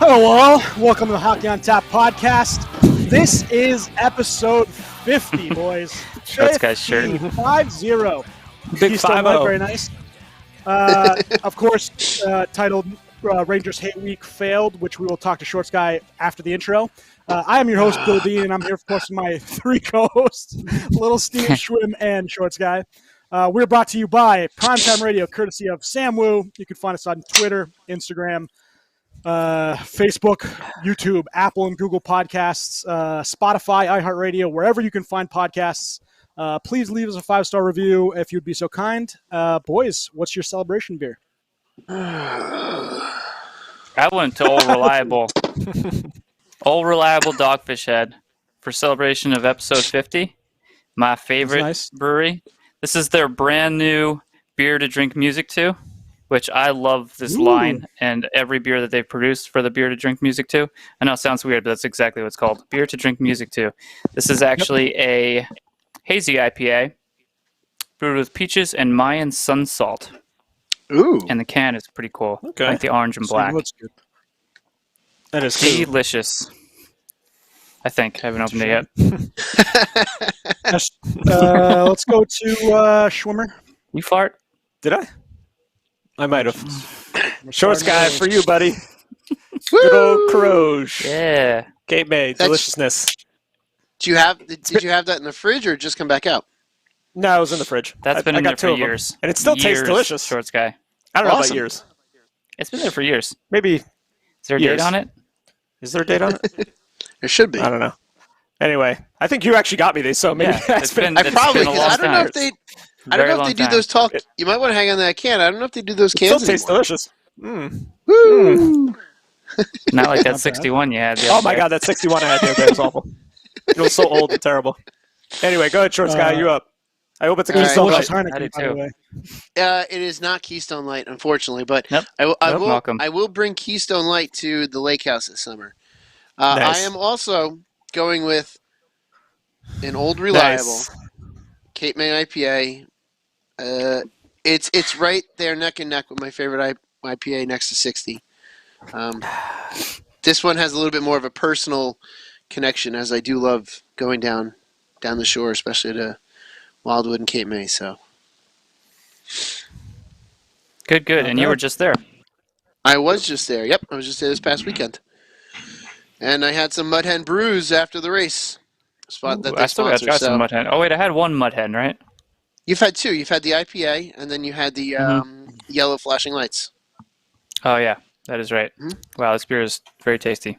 Hello all, welcome to the Hockey on Tap podcast. This is episode 50, boys. Shorts guy's shirt. 50. Big Keystone 5-0. Light, very nice. Of course, titled Rangers Hate Week Failed, which we will talk to Shorts Guy after the intro. I am your host, Bill Dean, and I'm here, of course, with my three co-hosts, Little Steve, Schwim, and Shorts Guy. We're brought to you by Primetime Radio, courtesy of Sam Wu. You can find us on Twitter, Instagram, Facebook, YouTube, Apple and Google Podcasts, Spotify, iHeartRadio, wherever you can find podcasts. Please leave us a 5-star review if you'd be so kind. Boys, what's your celebration beer? I went to Old Reliable Dogfish Head for celebration of episode 50. My favorite brewery. This is their brand new beer to drink music to, which I love this line and every beer that they've produced for the beer to drink music to. I know it sounds weird, but that's exactly what it's called. Beer to drink music to. This is actually a hazy IPA brewed with peaches and Mayan sun salt. Ooh. And the can is pretty cool. Okay. I like the orange and black. Looks good. That is cool. Delicious. I think. I haven't opened it yet. Let's go to Schwimmer. You fart? Did I? I might have. Shorts guy for you, buddy. Woo! Good old Croge. Yeah. Cape May, deliciousness. Did you have that in the fridge or just come back out? No, it was in the fridge. That's been in got there two for of them. years. And it still tastes Years, delicious. Shorts guy. I don't know about Awesome. years. It's been there for years. Maybe. Is there a Years. date on it? Is there a date on it? There should be. I don't know. Anyway, I think you actually got me these, so maybe Yeah, that's it's been- I It's probably. been a 'Cause long I don't know time. if they. I Very don't know if long they do time. those talk. You might want to hang on that can. I don't know if they do those It cans still tastes anymore. delicious. Mm. Woo! Not like that bad. 61 you had. the Oh other my day. god, that 61 I had the other day was awful. It was so old and terrible. Anyway, go ahead, Shorts guy. You up. I hope it's a All right. Keystone Delicious Light. I Heineken, do by the too. way. It is not Keystone Light, unfortunately, but Nope. I Nope, will. welcome. I will bring Keystone Light to the lake house this summer. Nice. I am also going with an old reliable Nice. Cape May IPA. It's right there neck and neck with my favorite IPA next to 60. This one has a little bit more of a personal connection, as I do love going down the shore, especially to Wildwood and Cape May. So Good. And you were just there. I was just there. Yep, I was just there this past weekend, and I had some Mud Hen brews after the race. Spot that Ooh, they I still got to sponsor. try some So mud hen. Oh, wait, I had one mud hen, right? you've had two. You've had the IPA, and then you had the yellow flashing lights. Oh, yeah. That is right. Mhm. Wow, this beer is very tasty.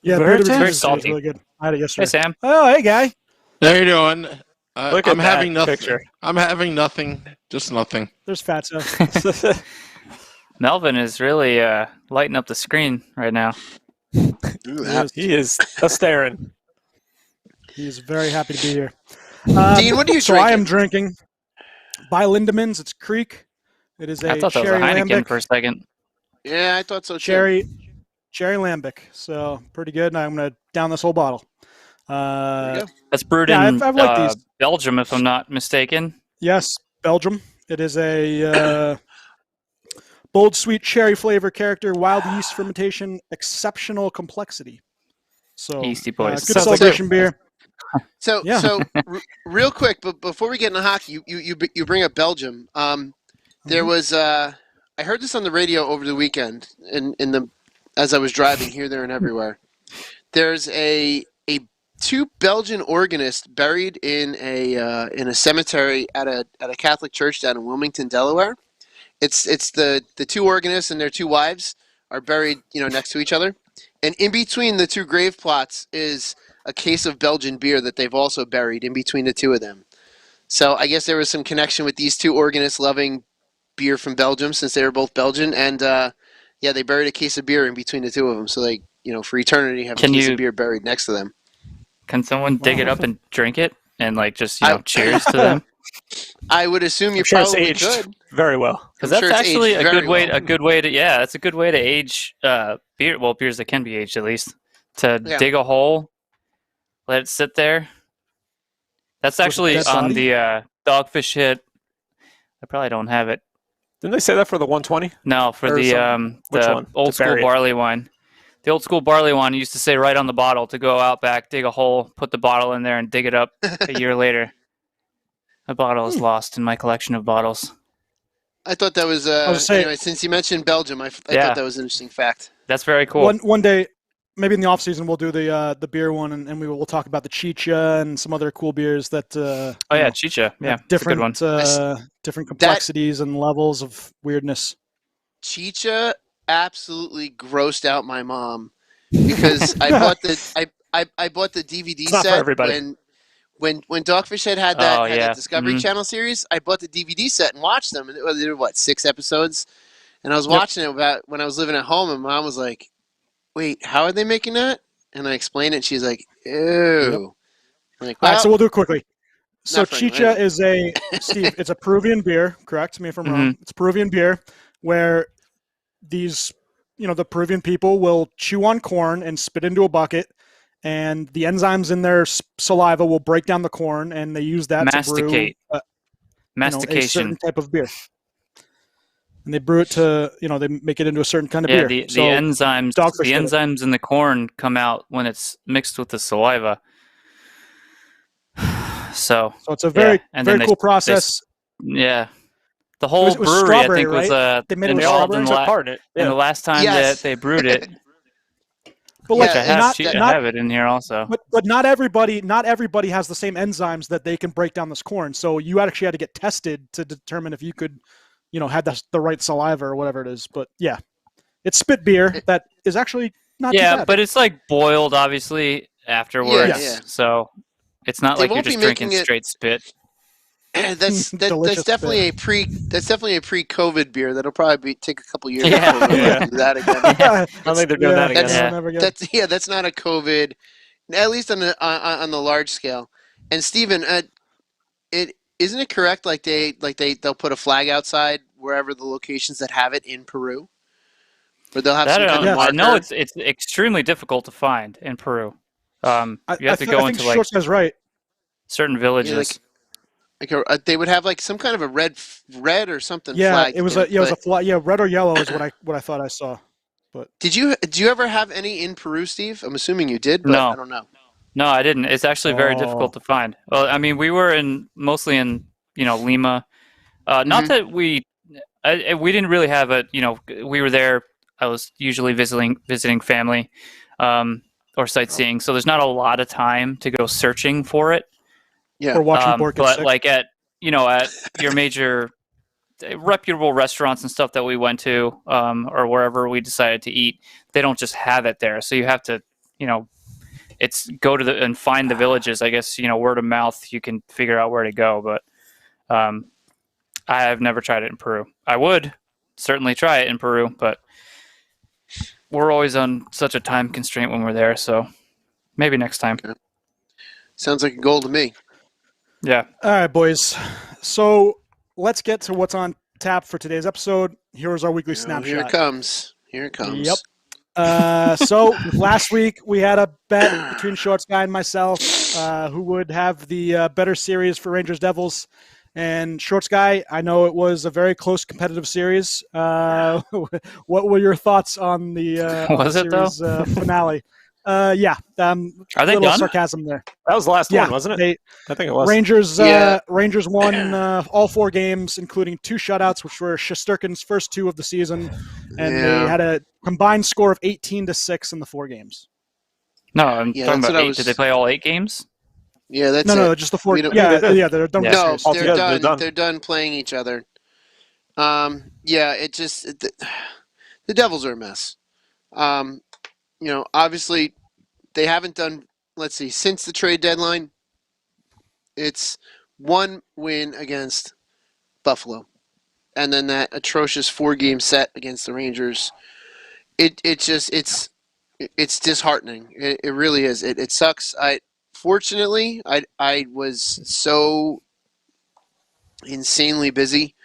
Yeah, Very beer to tasty. drink Very is salty. really good. I had it Hey, yesterday. Sam. Oh, hey, guy. How you doing? Look at I'm that having nothing. picture. I'm having nothing. Just nothing. There's Fatso. Melvin is really lighting up the screen right now. He is a staring. He's very happy to be here. Dean, what are you So I am drinking? drinking by Lindemans. It's Creek. It is I a thought that was a cherry Heineken lambic. for a second. Yeah, I thought so too. Cherry lambic. So pretty good. And I'm going to down this whole bottle. There you go. That's brewed Yeah, in I've liked these. Belgium, if I'm not mistaken. Yes, Belgium. It is a bold, sweet cherry flavor character, wild yeast fermentation, exceptional complexity. So Yeasty boys. good Sounds like celebration beer. So, Yeah. real quick, but before we get into hockey, you bring up Belgium. There was I heard this on the radio over the weekend, as I was driving here, there, and everywhere. There's a two Belgian organists buried in a cemetery at a Catholic church down in Wilmington, Delaware. It's the two organists and their two wives are buried, next to each other, and in between the two grave plots is a case of Belgian beer that they've also buried in between the two of them. So I guess there was some connection with these two organists loving beer from Belgium, since they were both Belgian, and they buried a case of beer in between the two of them, so they, for eternity, have a case of beer buried next to them. Can someone dig it up and drink it and just cheers to them? I would assume you I'm sure it's probably aged could. very well. Because I'm that's sure it's actually aged a very good way. well. A good way to that's a good way to age beer. Well, beers that can be aged at least. To Yeah. dig a hole, let it sit there. That's actually dead on body? the Dogfish Hit. I probably don't have it. Didn't they say that for the 120? No, for Or the Which the one? old To school bury it. barley wine. The old school barley wine used to say right on the bottle to go out back, dig a hole, put the bottle in there, and dig it up a year later. The bottle is lost in my collection of bottles. I thought that was anyway. Since you mentioned Belgium, I thought that was an interesting fact. That's very cool. One day, maybe in the off season, we'll do the beer one, and we'll talk about the Chicha and some other cool beers that. Chicha. Yeah, different that's a good one. Different complexities and levels of weirdness. Chicha absolutely grossed out my mom because I bought the DVD set when Dogfish Head had that Discovery Channel series. I bought the DVD set and watched them, and there were 6 episodes, and I was watching it when I was living at home, and Mom was like, "Wait, how are they making that?" And I explained it, and she's like, "Ew." I'm like, all right, so we'll do it quickly. So Chicha is Steve, it's a Peruvian beer, correct me if I'm wrong. It's Peruvian beer where these, the Peruvian people will chew on corn and spit into a bucket, and the enzymes in their saliva will break down the corn, and they use that to brew a certain type of beer. And they brew it to, they make it into a certain kind of beer. The enzymes in the corn come out when it's mixed with the saliva. So it's a very cool process. The whole brewery, I think, was they made it with strawberry. And the last time that they brewed it, but I have it in here also. But not everybody has the same enzymes that they can break down this corn. So you actually had to get tested to determine if you could, had the right saliva or whatever it is. But yeah, it's spit beer that is actually not too bad. Yeah, but it's like boiled, obviously, afterwards. Yeah. So it's not like you're just drinking straight spit. That's definitely a pre-COVID beer. That'll probably take a couple years before we do that again. I don't think they're doing that again. That's not a COVID, at least on the large scale. And Steven, isn't it correct? They'll put a flag outside wherever the locations that have it in Peru, or they'll have some kind of marker. No, it's extremely difficult to find in Peru. You have to go into Short guy's right. certain villages. They would have some kind of a red or something. Yeah, flag it was a flag. Yeah, red or yellow is what I thought I saw. But did you ever have any in Peru, Steve? I'm assuming you did, but no. I don't know. No, I didn't. It's actually very difficult to find. Well, I mean, we were mostly in Lima. Not that we didn't really have we were there. I was usually visiting family or sightseeing, so there's not a lot of time to go searching for it. Yeah, or watching pork. But at your major reputable restaurants and stuff that we went to, or wherever we decided to eat, they don't just have it there. So you have to, it's go to and find the villages. I guess word of mouth, you can figure out where to go. But I have never tried it in Peru. I would certainly try it in Peru, but we're always on such a time constraint when we're there. So maybe next time. Okay. Sounds like a goal to me. Yeah. All right, boys. So let's get to what's on tap for today's episode. Here's our weekly snapshot. Here it comes. Yep. So last week we had a bet between Shorts Guy and myself who would have the better series for Rangers Devils. And Shorts Guy, I know it was a very close competitive series. What were your thoughts on the series finale? Yeah. Are they done? Sarcasm there. That was the last one, wasn't it? I think it was. Rangers won all 4 games, including 2 shutouts, which were Shesterkin's first 2 of the season, and they had a combined score of 18-6 in the 4 games. No, I'm talking about 8. Did they play all 8 games? Yeah, that's no, just the 4. They're done. No, they're done. They're done playing each other. It just the Devils are a mess. Obviously, they haven't done, let's see, since the trade deadline, it's 1 win against Buffalo. And then that atrocious 4-game set against the Rangers. It's disheartening. It really is. It sucks. Fortunately, I was so insanely busy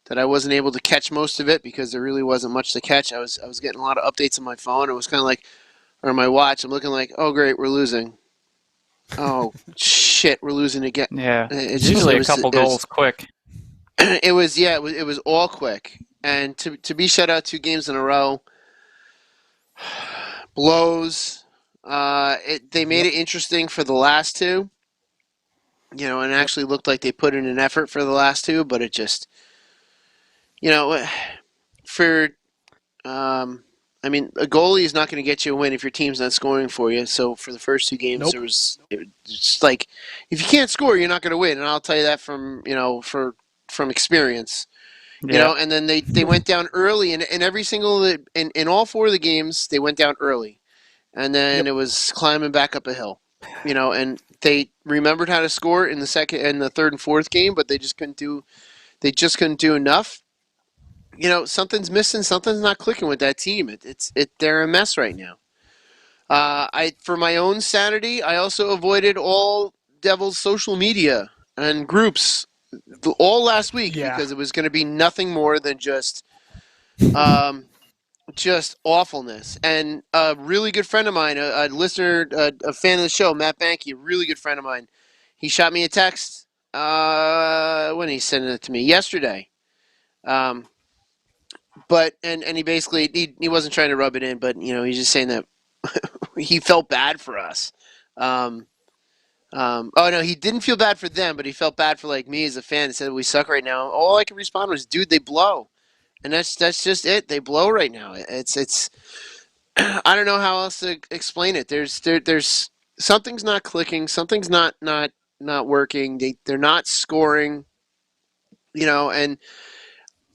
that I wasn't able to catch most of it because there really wasn't much to catch. I was getting a lot of updates on my phone. It was kind of like, or my watch, I'm looking like, oh great, we're losing. Oh shit, we're losing again. Yeah, it's usually a couple goals quick. It was all quick, and to be shut out 2 games in a row, blows. They made it interesting for the last two, and actually looked like they put in an effort for the last two, but it just, for, I mean, a goalie is not going to get you a win if your team's not scoring for you. So for the first two games, Nope. it was just like, if you can't score, you're not going to win, and I'll tell you that from experience. And then they went down early, and every single in all four of the games they went down early, and then it was climbing back up a hill, and they remembered how to score in the second and the third and fourth game, but they just couldn't do enough. Something's missing, something's not clicking with that team. They're a mess right now. For my own sanity, I also avoided all Devils social media and groups all last week because it was going to be nothing more than just awfulness. And a really good friend of mine, a listener, a fan of the show, Matt Banky, a really good friend of mine, he shot me a text when he sent it to me yesterday. But he basically he wasn't trying to rub it in, but he's just saying that he felt bad for us. Oh no, he didn't feel bad for them, but he felt bad for like me as a fan. He said we suck right now. All I could respond was, "Dude, they blow," and that's just it. They blow right now. It's I don't know how else to explain it. There's something's not clicking. Something's not working. They're not scoring. And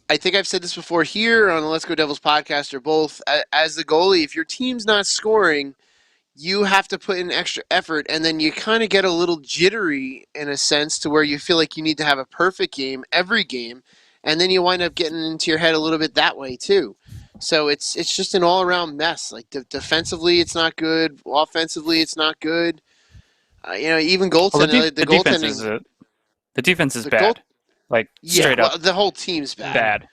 I think I've said this before here on the Let's Go Devils podcast or both. As the goalie, if your team's not scoring, you have to put in extra effort, and then you kind of get a little jittery in a sense to where you feel like you need to have a perfect game every game, and then you wind up getting into your head a little bit that way too. So it's just an all-around mess. Like defensively, it's not good. Offensively, it's not good. Even goaltending. The goaltending. The defense is bad. Straight up. The whole team's bad. Bad.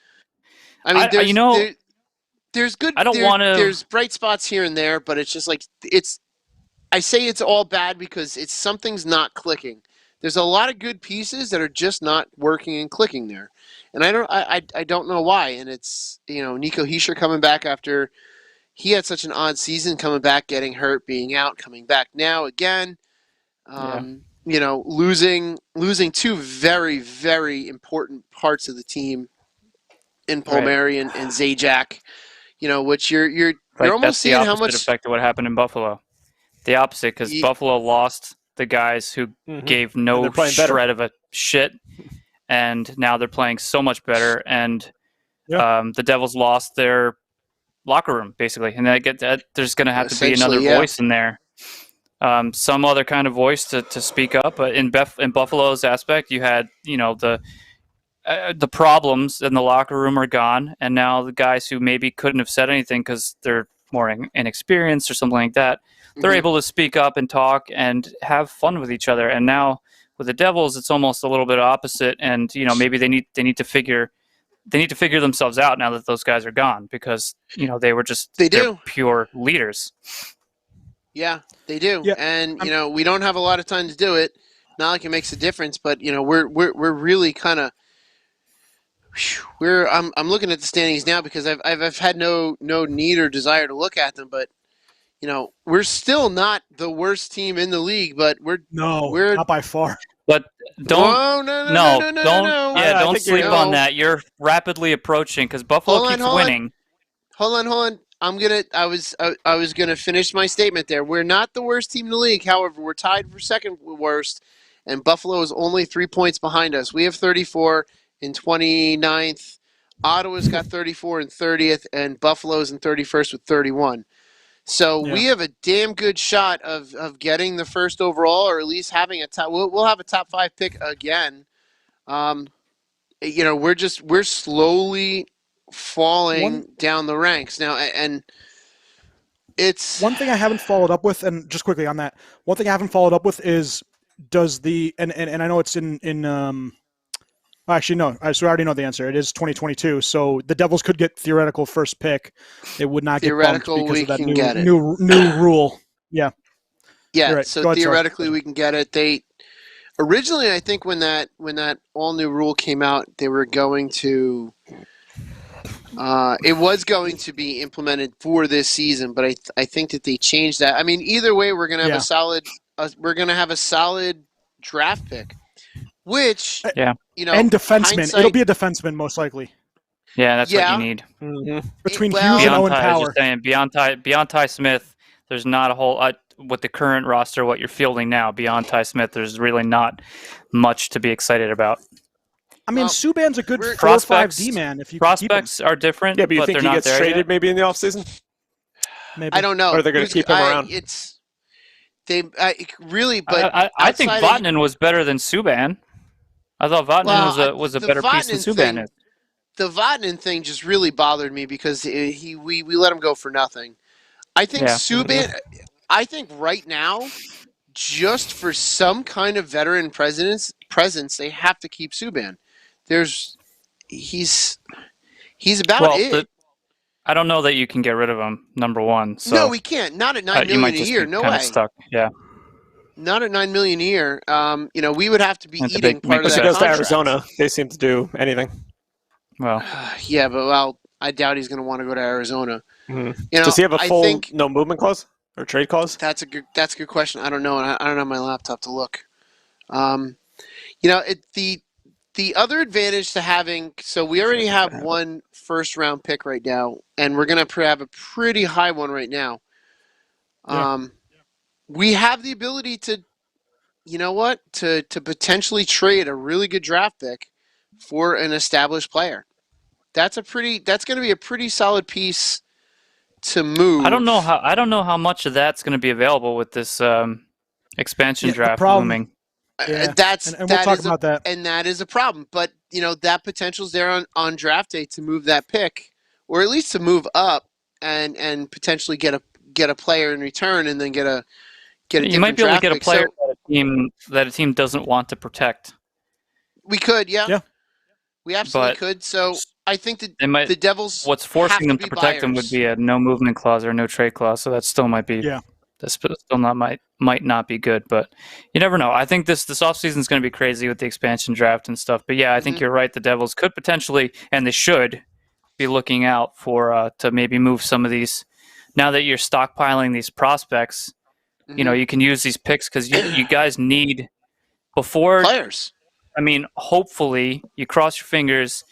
I mean, there's good. There's bright spots here and there, but it's just like I say it's all bad because something's not clicking. There's a lot of good pieces that are just not working and clicking there, and I don't know why. And it's Nico Hischier coming back after he had such an odd season, coming back, getting hurt, being out, coming back now again. Losing two very, very important parts of the team in Palmieri and Zajac, which you're almost seeing how much effect of what happened in Buffalo. The opposite, because Buffalo lost the guys who gave no shred of a shit, and now they're playing so much better. And the Devils lost their locker room basically, and there's going to have to be another voice in there. Some other kind of voice to speak up. But in Buffalo's aspect, you had the problems in the locker room are gone, and now the guys who maybe couldn't have said anything because they're more inexperienced or something like that, they're able to speak up and talk and have fun with each other. And now with the Devils, it's almost a little bit opposite. And maybe they need to figure themselves out now that those guys are gone, because they're pure leaders. Yeah, they do. Yeah. And we don't have a lot of time to do it. Not like it makes a difference, but we're really kind of I'm looking at the standings now because I've had no need or desire to look at them, but we're still not the worst team in the league, but we're not by far. But don't sleep on that. You're rapidly approaching because Buffalo keeps winning. Hold on. I was gonna finish my statement there. We're not the worst team in the league. However, we're tied for second worst, and Buffalo is only 3 points behind us. We have 34 in 29th. Ottawa's got 34 in 30th, and Buffalo's in 31st with 31. So we have a damn good shot of getting the first overall, or at least having a top. We'll have a top 5 pick again. We're slowly falling down the ranks now, and it's one thing I haven't followed up with, and just quickly on that, one thing I haven't followed up with is does the and I know it's in actually no, so I already know the answer. It is 2022, so the Devils could get theoretical first pick. It would not get bumped because of that new rule. Yeah. Right. So theoretically we can get it. They originally, I think when that all new rule came out, they were going to It was going to be implemented for this season, but I think that they changed that. I mean, either way, we're going to have a solid draft pick, which and defenseman. It'll be a defenseman most likely. Yeah, that's what you need. Mm-hmm. Between Hughes and Owen Power. Just saying, beyond Ty Smith, there's not a whole with the current roster. What you're fielding now, beyond Ty Smith, there's really not much to be excited about. I mean, Subban's a good 4 or 5 D man. If you prospects are different, but you think he gets traded yet? Maybe in the offseason? Maybe. I don't know. Or they're going to keep him around. I think Vatanen was better than Subban. I thought Vatanen was a better piece than Subban is. The Vatanen thing just really bothered me because we let him go for nothing. I think Subban. I think right now, just for some kind of veteran presence, they have to keep Subban. He's about it. I don't know that you can get rid of him. Number one, so no, we can't. Not at $9 million a year. No way. Stuck. Yeah. Not at $9 million a year. We would have to be eating part of that. He goes to Arizona. They seem to do anything. Well, yeah, but I doubt he's going to want to go to Arizona. Mm-hmm. Does he have a full no movement clause or trade clause? That's a good question. I don't know, and I don't have my laptop to look. The other advantage to having, so we already have one first-round pick right now, and we're going to have a pretty high one right now. We have the ability to, to potentially trade a really good draft pick for an established player. That's going to be a pretty solid piece to move. I don't know how much of that's going to be available with this expansion draft looming. Yeah. And we'll talk about that. And that is a problem. But, that potential's there on draft day to move that pick, or at least to move up and potentially get a player in return, and then get a You might be able to get a player that a team doesn't want to protect. We could, yeah. Yeah. We absolutely could. So I think that the Devils. What's forcing them to protect them would be a no movement clause or no trade clause. So that still might be. Yeah. That still might not be good, but you never know. I think this offseason is going to be crazy with the expansion draft and stuff. But yeah, I think you're right. The Devils could potentially, and they should, be looking out for to maybe move some of these. Now that you're stockpiling these prospects, you can use these picks because you guys need before players. I mean, hopefully, you cross your fingers.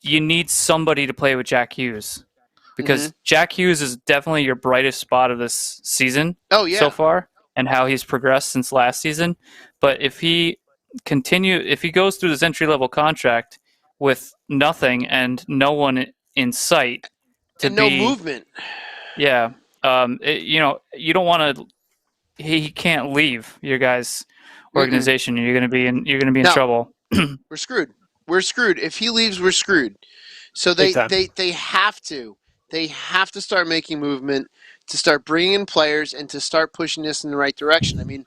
You need somebody to play with Jack Hughes. Because Jack Hughes is definitely your brightest spot of this season so far, and how he's progressed since last season. But if he goes through this entry-level contract with nothing and no one in sight, no movement, you don't want to. He can't leave your guys' organization. You're going to be in trouble. We're screwed. If he leaves, we're screwed. So they have to. They have to start making movement to start bringing in players and to start pushing this in the right direction. I mean,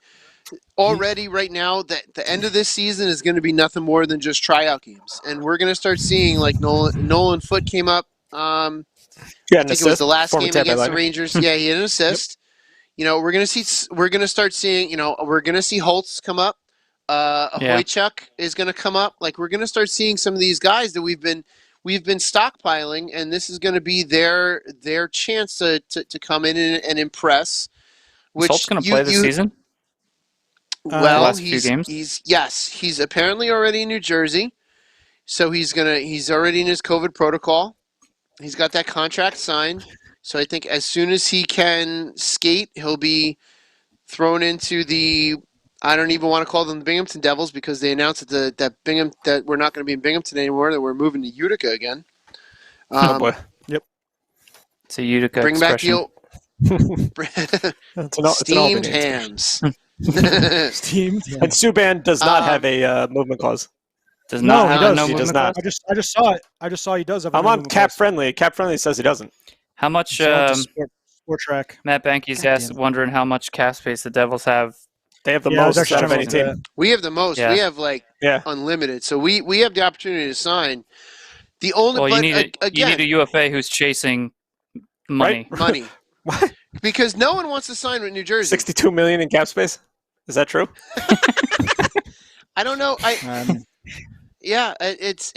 already right now, the end of this season is going to be nothing more than just tryout games. And we're going to start seeing, like, Nolan Foote came up. I think it was the last game against the Rangers. Yeah, he had an assist. We're going to start seeing, we're going to see Holtz come up. Hoychuk is going to come up. Like, we're going to start seeing some of these guys that we've been stockpiling, and this is going to be their chance to come in and impress. Which Holtz going to play this season? Well, last few games? He's apparently already in New Jersey, so he's already in his COVID protocol. He's got that contract signed, so I think as soon as he can skate, he'll be thrown into the. I don't even want to call them the Binghamton Devils because they announced that we're not going to be in Binghamton anymore. That we're moving to Utica again. Oh boy! Yep. It's a Utica. Bring expression. back the steamed hams. Steamed. And Subban does not have a movement clause. Does not have he does. no He does movement not. clause? I just saw it. I just saw he does have. I'm on Cap Friendly. Cap Friendly says he doesn't. How much? Sport Track. Matt Banky's wondering how much cap space the Devils have. They have the most out of any team. We have the most. Yeah. We have unlimited. So we have the opportunity to sign. The only you need a UFA who's chasing money. Right? Money. What? Because no one wants to sign with New Jersey. $62 million in cap space. Is that true? I don't know. Yeah, it's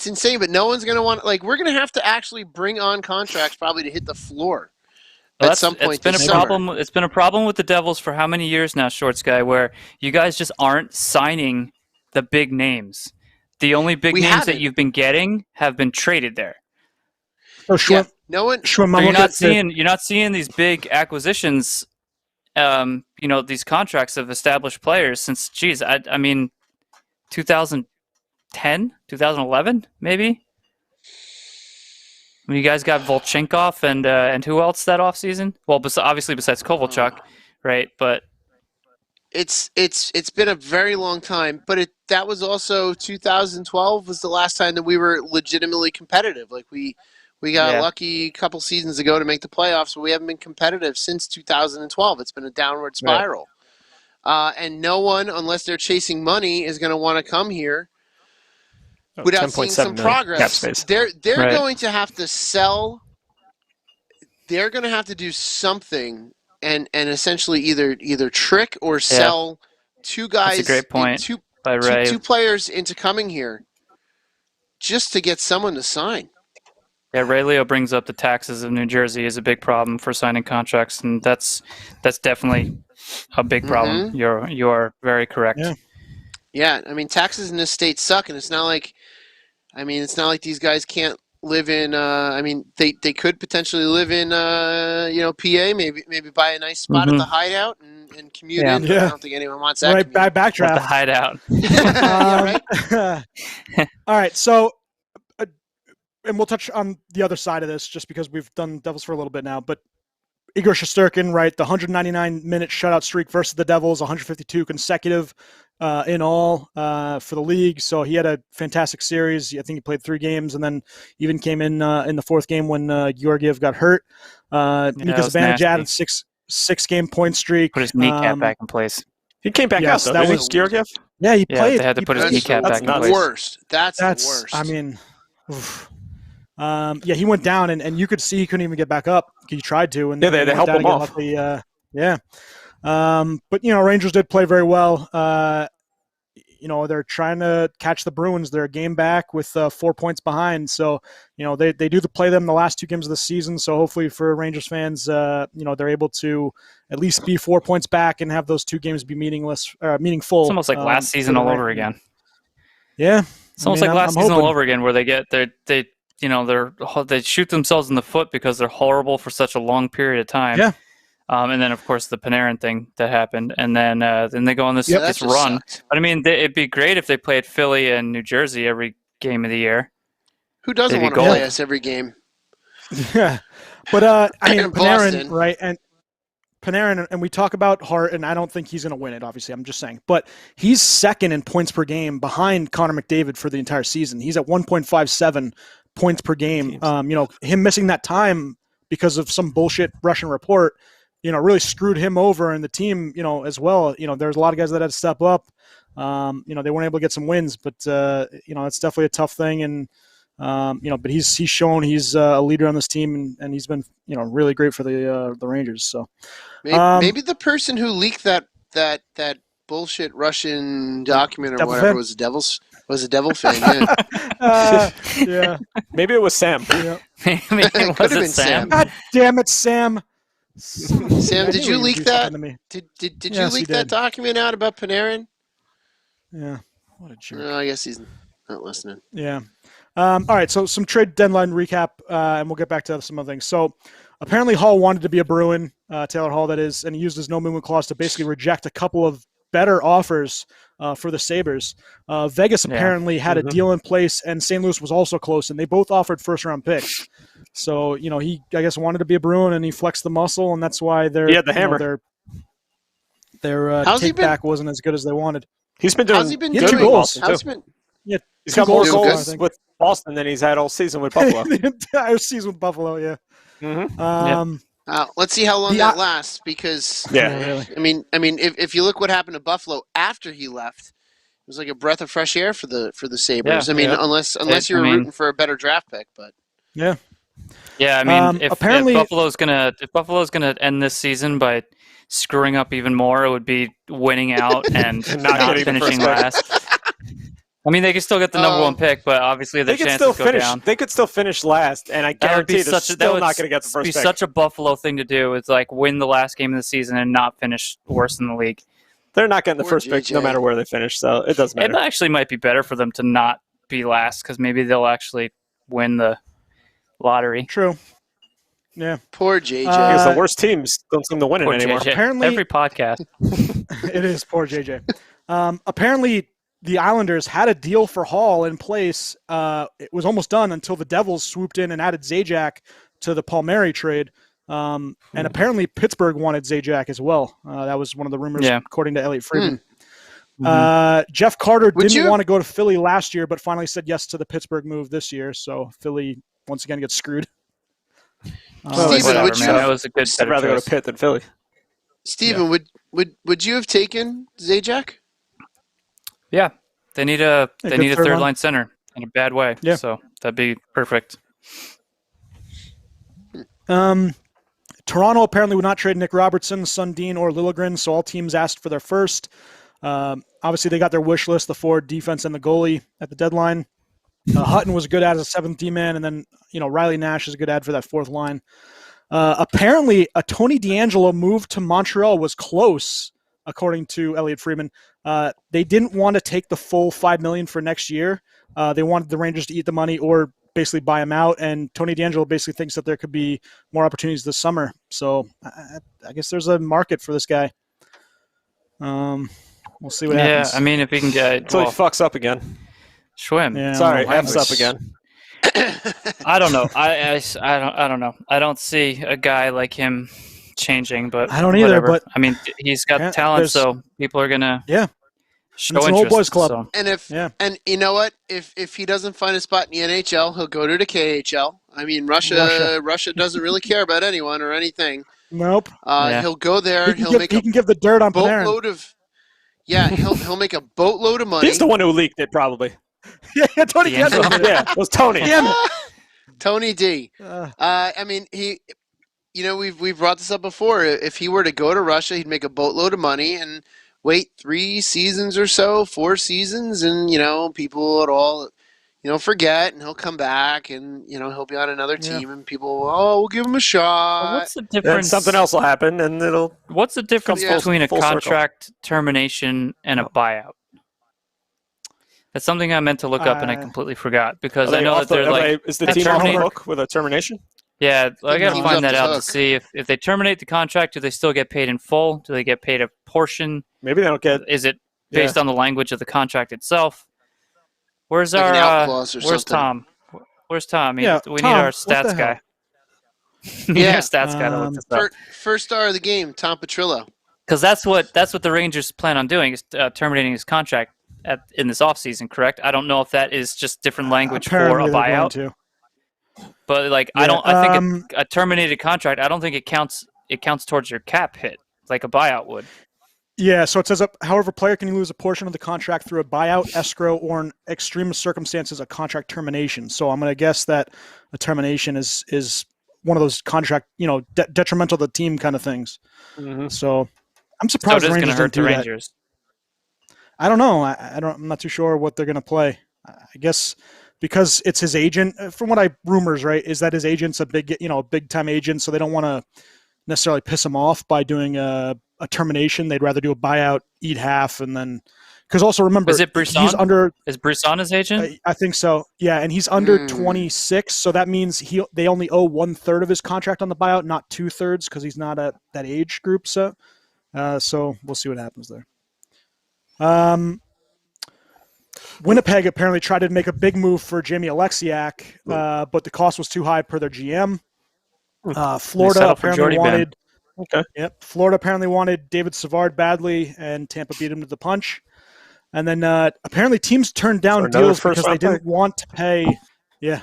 insane, but no one's going to want. Like, we're going to have to actually bring on contracts probably to hit the floor Well, at some point it's been this a summer. problem. It's been a problem with the Devils for how many years now, Shorts Guy, where you guys just aren't signing the big names. The only big We names that haven't. you've been getting have been traded there. So Schwim, Yeah, no one. Schwim, So I'm looking at the- you're not seeing these big acquisitions. These contracts of established players since, geez, I mean, 2010, 2011, maybe. When you guys got Volchenkov and who else that offseason? Well, obviously besides Kovalchuk, right? But It's been a very long time, but that was also 2012 was the last time that we were legitimately competitive. Like we got lucky a couple seasons ago to make the playoffs, but we haven't been competitive since 2012. It's been a downward spiral. Right. And no one, unless they're chasing money, is going to want to come here without seeing some progress. They're going to have to sell. They're going to have to do something and essentially either trick or sell two guys. That's a great point. Two players into coming here just to get someone to sign. Yeah, Ray Leo brings up the taxes of New Jersey is a big problem for signing contracts, and that's definitely a big problem. Mm-hmm. You're very correct. Yeah, I mean, taxes in this state suck, and it's not like these guys can't live in. They could potentially live in PA, maybe buy a nice spot at the hideout and commute in. But I don't think anyone wants that. Right, backdraft. At the hideout. Right. All right, so. And we'll touch on the other side of this just because we've done Devils for a little bit now. But Igor Shesterkin, right, the 199-minute shutout streak versus the Devils, 152 consecutive in all for the league. So he had a fantastic series. I think he played 3 games and then even came in the 4th game when Georgiev got hurt. Mika Zibanejad, six-game point streak. Put his kneecap back in place. He came back out, though. That was Georgiev? Yeah, he played. They had to put his kneecap back in place. That's the worst. I mean... Oof. He went down, and you could see he couldn't even get back up. He tried to, and they helped him off. But Rangers did play very well. They're trying to catch the Bruins. They're a game back with 4 points behind. So they do play them the last 2 games of the season. So hopefully for Rangers fans, they're able to at least be 4 points back and have those 2 games be meaningful. It's almost like last season all over again. Yeah, it's almost like last season all over again, where they shoot themselves in the foot because they're horrible for such a long period of time. Yeah. And then, of course, the Panarin thing that happened. And then they go on this run. Sucked. But, I mean, it'd be great if they played Philly and New Jersey every game of the year. Who doesn't want to play us every game? Yeah. But, Panarin, Boston. right, and Panarin, and we talk about Hart, and I don't think he's going to win it, obviously. I'm just saying. But he's second in points per game behind Connor McDavid for the entire season. He's at 1.57 points per game. Him missing that time because of some bullshit Russian report, really screwed him over and the team, as well. There's a lot of guys that had to step up. They weren't able to get some wins, but it's definitely a tough thing. And but he's shown he's a leader on this team, and he's been really great for the Rangers. So maybe the person who leaked that bullshit Russian document or whatever was a Devil fan. Yeah. Yeah. Maybe it was Sam. Yeah. Maybe it could have been Sam. God damn it, Sam. Sam, did you leak that? Did you leak that document out about Panarin? Yeah. What a jerk. No, I guess he's not listening. Yeah. All right, so some trade deadline recap, and we'll get back to some other things. So apparently Hall wanted to be a Bruin, Taylor Hall, that is, and he used his no-movement clause to basically reject a couple of better offers for the Sabres. Vegas apparently had a deal in place, and St. Louis was also close, and they both offered first-round picks. So, he, I guess, wanted to be a Bruin, and he flexed the muscle, and that's why he had the hammer. Their take-back wasn't as good as they wanted. He's been doing good 2 goals. He's got more goals with Boston than he's had all season with Buffalo. The entire season with Buffalo, yeah. Mm-hmm. Let's see how long that lasts, because really. I mean, if you look what happened to Buffalo after he left, it was like a breath of fresh air for the Sabres. Unless you were rooting for a better draft pick, but yeah. Yeah, I mean, if Buffalo's gonna end this season by screwing up even more, it would be winning out and not finishing last. I mean, they could still get the number one pick, but obviously the chances go down. They could still finish last, and I guarantee they're still not going to get the first pick. That would be such a Buffalo thing to do. Is like win the last game of the season and not finish worse in the league. They're not getting the first pick no matter where they finish, so it doesn't matter. It actually might be better for them to not be last because maybe they'll actually win the lottery. True. Yeah. Poor JJ. Because the worst teams don't seem to win it anymore. JJ. Apparently, every podcast. It is poor JJ. Apparently, the Islanders had a deal for Hall in place. It was almost done until the Devils swooped in and added Zajac to the Palmieri trade. And apparently Pittsburgh wanted Zajac as well. That was one of the rumors, according to Elliot Friedman. Jeff Carter didn't want to go to Philly last year, but finally said yes to the Pittsburgh move this year. So Philly once again gets screwed. Steven, would you? That was a good. I'd rather go to Pitt than Philly. Steven, would you have taken Zajac? Yeah, they need a third line center in a bad way. Yeah. So that'd be perfect. Toronto apparently would not trade Nick Robertson, Sundin, or Liljegren, so all teams asked for their first. Obviously, they got their wish list, the forward, defense, and the goalie at the deadline. Hutton was a good ad as a seventh D-man, and then Riley Nash is a good ad for that fourth line. Apparently, a Tony DeAngelo move to Montreal was close, according to Elliot Friedman. They didn't want to take the full $5 million for next year. They wanted the Rangers to eat the money or basically buy him out, and Tony DeAngelo basically thinks that there could be more opportunities this summer. So I guess there's a market for this guy. We'll see what happens. Yeah, I mean, if he can get until he fucks up again. Schwim. Yeah, sorry, F's up again. I don't know. I don't know. I don't see a guy like him changing, but I don't either. But I mean, he's got talent, so people are gonna show it's interest. An old boys club. So. And you know what? If he doesn't find a spot in the NHL, he'll go to the KHL. I mean, Russia doesn't really care about anyone or anything. Nope. He'll go there. He can give the dirt on boatload of. Yeah, he'll make a boatload of money. He's the one who leaked it, probably. yeah, Tony. Yeah, it was Tony. Damn it. Tony D. I mean, we've brought this up before. If he were to go to Russia, he'd make a boatload of money and wait 3 seasons or so, 4 seasons, and people would all forget, and he'll come back, and he'll be on another team, and people, we'll give him a shot. What's the difference? Then something else will happen, and it'll. What's the difference between a contract termination and a buyout? That's something I meant to look up, and I completely forgot because I know that they're like. Is the team off the hook with a termination? Yeah, I got to find that out to see if they terminate the contract, do they still get paid in full? Do they get paid a portion? Maybe they don't get. Is it based on the language of the contract itself? Where's like where's Tom? Where's Tom? We need our stats guy. We need our stats guy to look this up. First star of the game, Tom Petrillo. Because that's what the Rangers plan on doing is terminating his contract in this offseason, correct? I don't know if that is just different language for a buyout. But I think a terminated contract, I don't think it counts towards your cap hit like a buyout would. Yeah, so it says, however, player can lose a portion of the contract through a buyout, escrow, or in extreme circumstances, a contract termination. So I'm going to guess that a termination is one of those contract, detrimental to the team kind of things. Mm-hmm. So I'm surprised the Rangers hurt didn't do the Rangers. That. I don't know. I'm not too sure what they're going to play. I guess because it's his agent. From what rumors, right, is that his agent's a big time agent, so they don't want to necessarily piss him off by doing a termination. They'd rather do a buyout, eat half, and then because also remember, is it Brisson? He's under. Is Brisson his agent? I think so. Yeah, and he's under 26, so that means they only owe 1/3 of his contract on the buyout, not 2/3, because he's not at that age group. So we'll see what happens there. Winnipeg apparently tried to make a big move for Jamie Alexiak, but the cost was too high per their GM. Florida apparently wanted. Okay. Yep. Florida apparently wanted David Savard badly, and Tampa beat him to the punch. And then apparently teams turned down deals because they didn't want to pay. Yeah.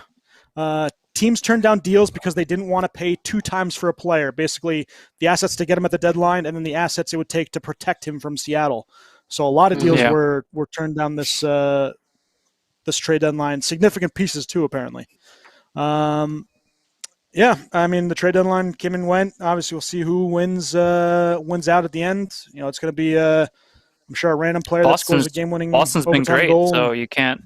Teams turned down deals because they didn't want to pay 2 times for a player. Basically, the assets to get him at the deadline, and then the assets it would take to protect him from Seattle. So a lot of deals were turned down this trade deadline. Significant pieces too, apparently. Yeah, I mean the trade deadline came and went. Obviously, we'll see who wins out at the end. It's going to be I'm sure a random player that scores a game-winning Boston's been overtime great, goal. so you can't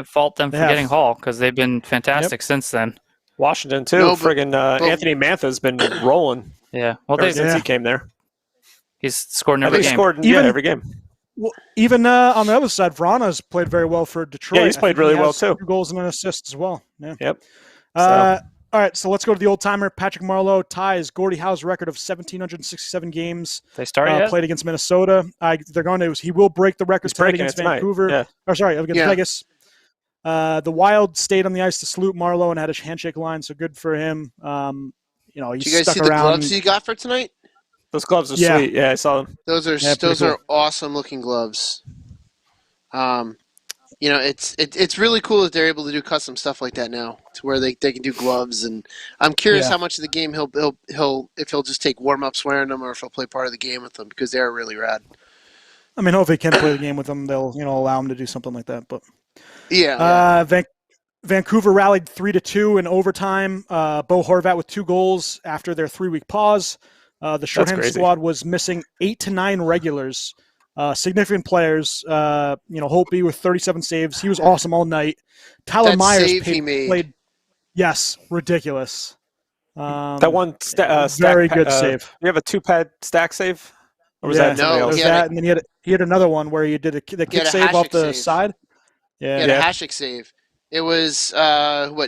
fault them for getting Hall because they've been fantastic since then. Washington too. No, Friggin' Anthony Mantha's been rolling. Yeah, well, ever since he came there. He's scored in I every think game. he scored every game. Well, even on the other side, Vrana's played very well for Detroit. Yeah, he's played really well too. 2 goals and an assist as well. Yeah. Yep. All right, so let's go to the old timer. Patrick Marleau ties Gordie Howe's record of 1,767 games. They started played against Minnesota. They're going to. He will break the record tonight against Vancouver. Yeah. Or sorry, against Vegas. The Wild stayed on the ice to salute Marleau and had a handshake line, so good for him. He's Did you guys stuck see around. the gloves he got for tonight? Those gloves are sweet. Yeah, I saw them. Those are cool. awesome looking gloves. It's really cool that they're able to do custom stuff like that now, to where they can do gloves. And I'm curious how much of the game he'll just take warm ups wearing them, or if he'll play part of the game with them, because they are really rad. I mean, hopefully he can play the game with them. They'll allow him to do something like that. But Vancouver rallied 3-2 in overtime. Bo Horvat with 2 goals after their 3-week pause. The shorthanded squad was missing 8 to 9 regulars, significant players. Holtby with 37 saves. He was awesome all night. Tyler Myers played. Yes, ridiculous. That one very good save. You have a 2-pad stack save, or was that no? else? And then he had another one where he did the kick save off the side. Yeah, a Hasek save. It was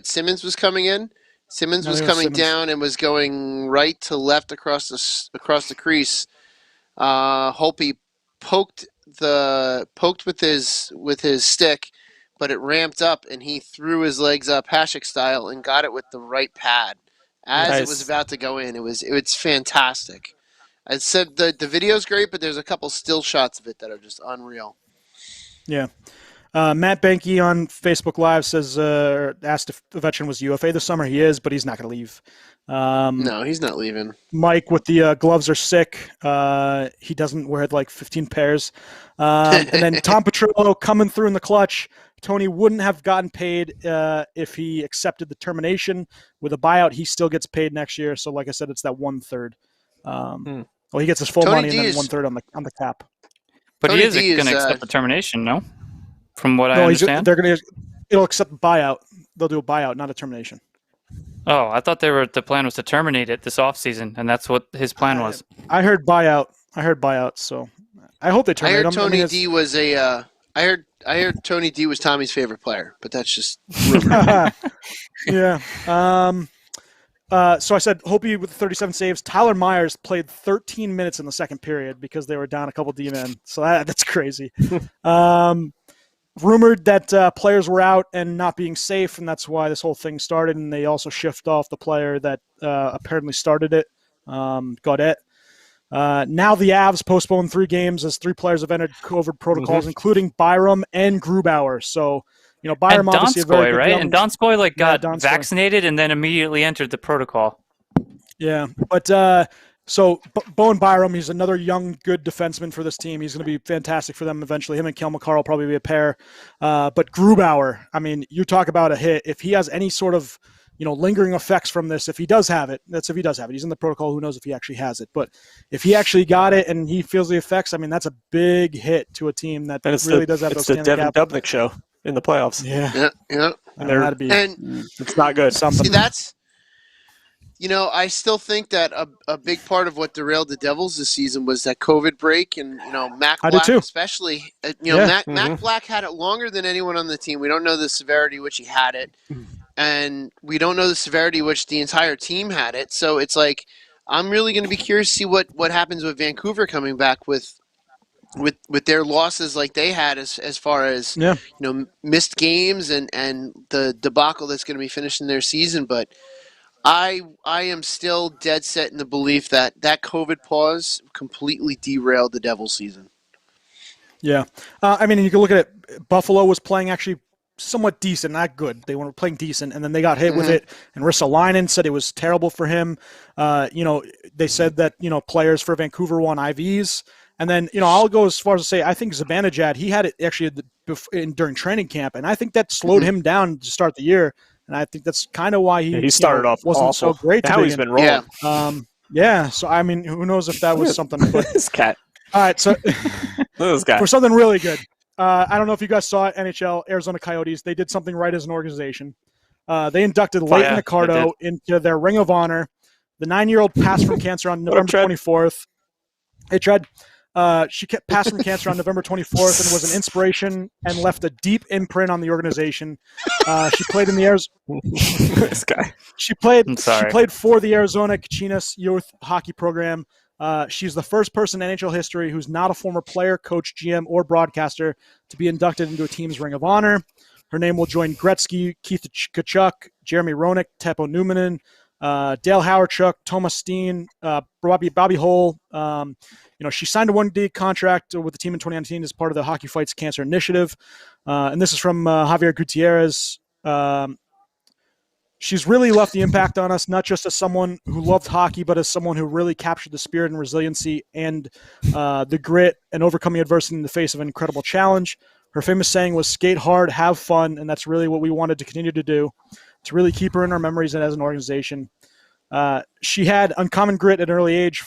Simmons was coming in. Simmons was coming down and was going right to left across the crease. Holtby poked with his stick, but it ramped up and he threw his legs up Hasek style and got it with the right pad as it was about to go in. It's fantastic. I said the video's great, but there's a couple still shots of it that are just unreal. Yeah. Matt Benke on Facebook Live says, asked if Ovechkin was UFA this summer. He is, but he's not going to leave. No, he's not leaving. Mike with the gloves are sick. He doesn't wear like 15 pairs. And then Tom Petrillo coming through in the clutch. Tony wouldn't have gotten paid if he accepted the termination. With a buyout, he still gets paid next year. So like I said, it's that 1/3. Well, he gets his full money and then 1/3 on the cap. But Tony he is going to accept the termination, no? From what I understand, it'll accept buyout. They'll do a buyout, not a termination. Oh, I thought the plan was to terminate it this offseason, and that's what his plan was. I heard buyout. So I hope they terminate him. Tony D was I heard Tony D was Tommy's favorite player, but that's just yeah. So I said Holtby with 37 saves. Tyler Myers played 13 minutes in the second period because they were down a couple D-men. So that's crazy. Rumored that players were out and not being safe, and that's why this whole thing started. And they also shift off the player that apparently started it, Gaudette. Now the Avs postponed 3 games as 3 players have entered COVID protocols, including Byram and Grubauer. So, Byram and obviously Donskoy, right? And Donskoy got Donskoy. vaccinated and then immediately entered the protocol. Yeah, but so Bowen Byram, he's another young, good defenseman for this team. He's going to be fantastic for them eventually. Him and Kel McCarr will probably be a pair. But Grubauer, I mean, you talk about a hit. If he has any sort of, lingering effects from this, if he does have it, that's if he does have it. He's in the protocol. Who knows if he actually has it? But if he actually got it and he feels the effects, I mean, that's a big hit to a team that really does have those. It's the Devin Dubnyk show in the playoffs. Yeah. That'd be, it's not good. Something. See, that's. I still think that a big part of what derailed the Devils this season was that COVID break, and Mac Black especially. Mac Black had it longer than anyone on the team. We don't know the severity which he had it, and we don't know the severity which the entire team had it. So it's like I'm really going to be curious to see what happens with Vancouver coming back with their losses like they had as far as missed games and the debacle that's going to be finishing their season, but. I am still dead set in the belief that COVID pause completely derailed the Devils season. Yeah. I mean, you can look at it. Buffalo was playing actually somewhat decent, not good. They were playing decent, and then they got hit with it. And Ristolainen said it was terrible for him. They said that, players for Vancouver won IVs. And then, I'll go as far as to say I think Zibanejad, he had it actually during training camp, and I think that slowed him down to start the year. And I think that's kind of why he started off wasn't awful. so great. Now he's been rolling. Yeah. So I mean, who knows if that was something? But, this cat. All right, so This guy. for something really good, I don't know if you guys saw it, NHL, Arizona Coyotes, they did something right as an organization. They inducted Leighton Accardo into their Ring of Honor. The 9-year-old passed from cancer on November 24th. Hey, Tread. She passed from cancer on November 24th and was an inspiration and left a deep imprint on the organization. She played in the This guy. She played for the Arizona Cachinas youth hockey program. She's the first person in NHL history who's not a former player, coach, GM, or broadcaster to be inducted into a team's Ring of Honor. Her name will join Gretzky, Keith Tkachuk, Jeremy Roenick, Teppo Numminen, Dale Hawerchuk, Thomas Steen, Bobby Hull. She signed a 1-day contract with the team in 2019 as part of the Hockey Fights Cancer Initiative. And this is from Javier Gutierrez. She's really left the impact on us, not just as someone who loved hockey, but as someone who really captured the spirit and resiliency and the grit and overcoming adversity in the face of an incredible challenge. Her famous saying was, skate hard, have fun, and that's really what we wanted to continue to do, to really keep her in our memories and as an organization. She had uncommon grit at an early age,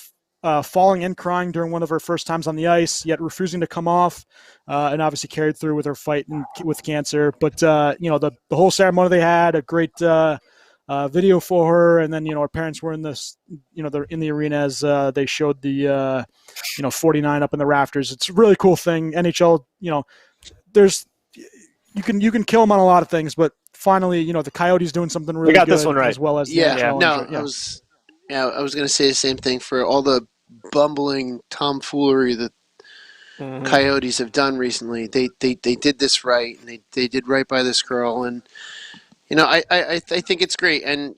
falling and crying during one of her first times on the ice, yet refusing to come off, and obviously carried through with her fight with cancer. But, the whole ceremony they had, a great video for her, and then, her parents were in this, they're in the arena as they showed the, 49 up in the rafters. It's a really cool thing. NHL, there's you can kill them on a lot of things, but finally, the Coyotes doing something really good this one right. as well as the NHL. I was going to say the same thing for all the bumbling tomfoolery that Coyotes have done recently. They did this right, and they did right by this girl, and I think it's great, and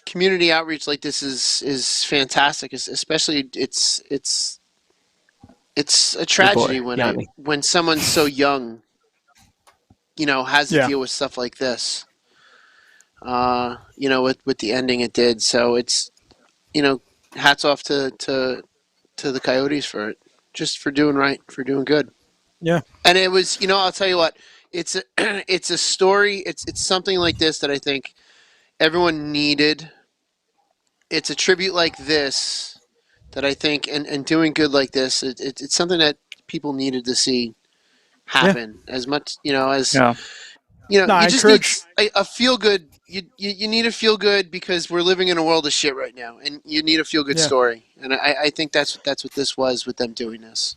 community outreach like this is fantastic. Especially it's a tragedy when someone so young, has to deal with stuff like this. With the ending it did. So it's, hats off to the Coyotes for it, just for doing right, for doing good. Yeah. And it was, I'll tell you what, it's a story. It's something like this that I think everyone needed. It's a tribute like this that I think, and doing good like this, it's something that people needed to see happen as much, as. Yeah. You just need a feel good. You need a feel good because we're living in a world of shit right now, and you need a feel good story. And I think that's what this was with them doing this.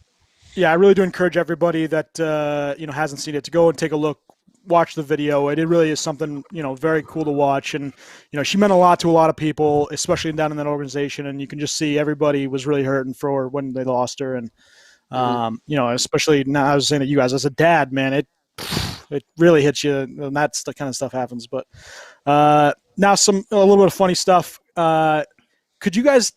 Yeah, I really do encourage everybody that hasn't seen it to go and take a look, watch the video. It really is something very cool to watch, and she meant a lot to a lot of people, especially down in that organization. And you can just see everybody was really hurting for when they lost her, and especially now. I was saying to you guys as a dad, man, it really hits you, and that's the kind of stuff happens. But now a little bit of funny stuff. Could you guys?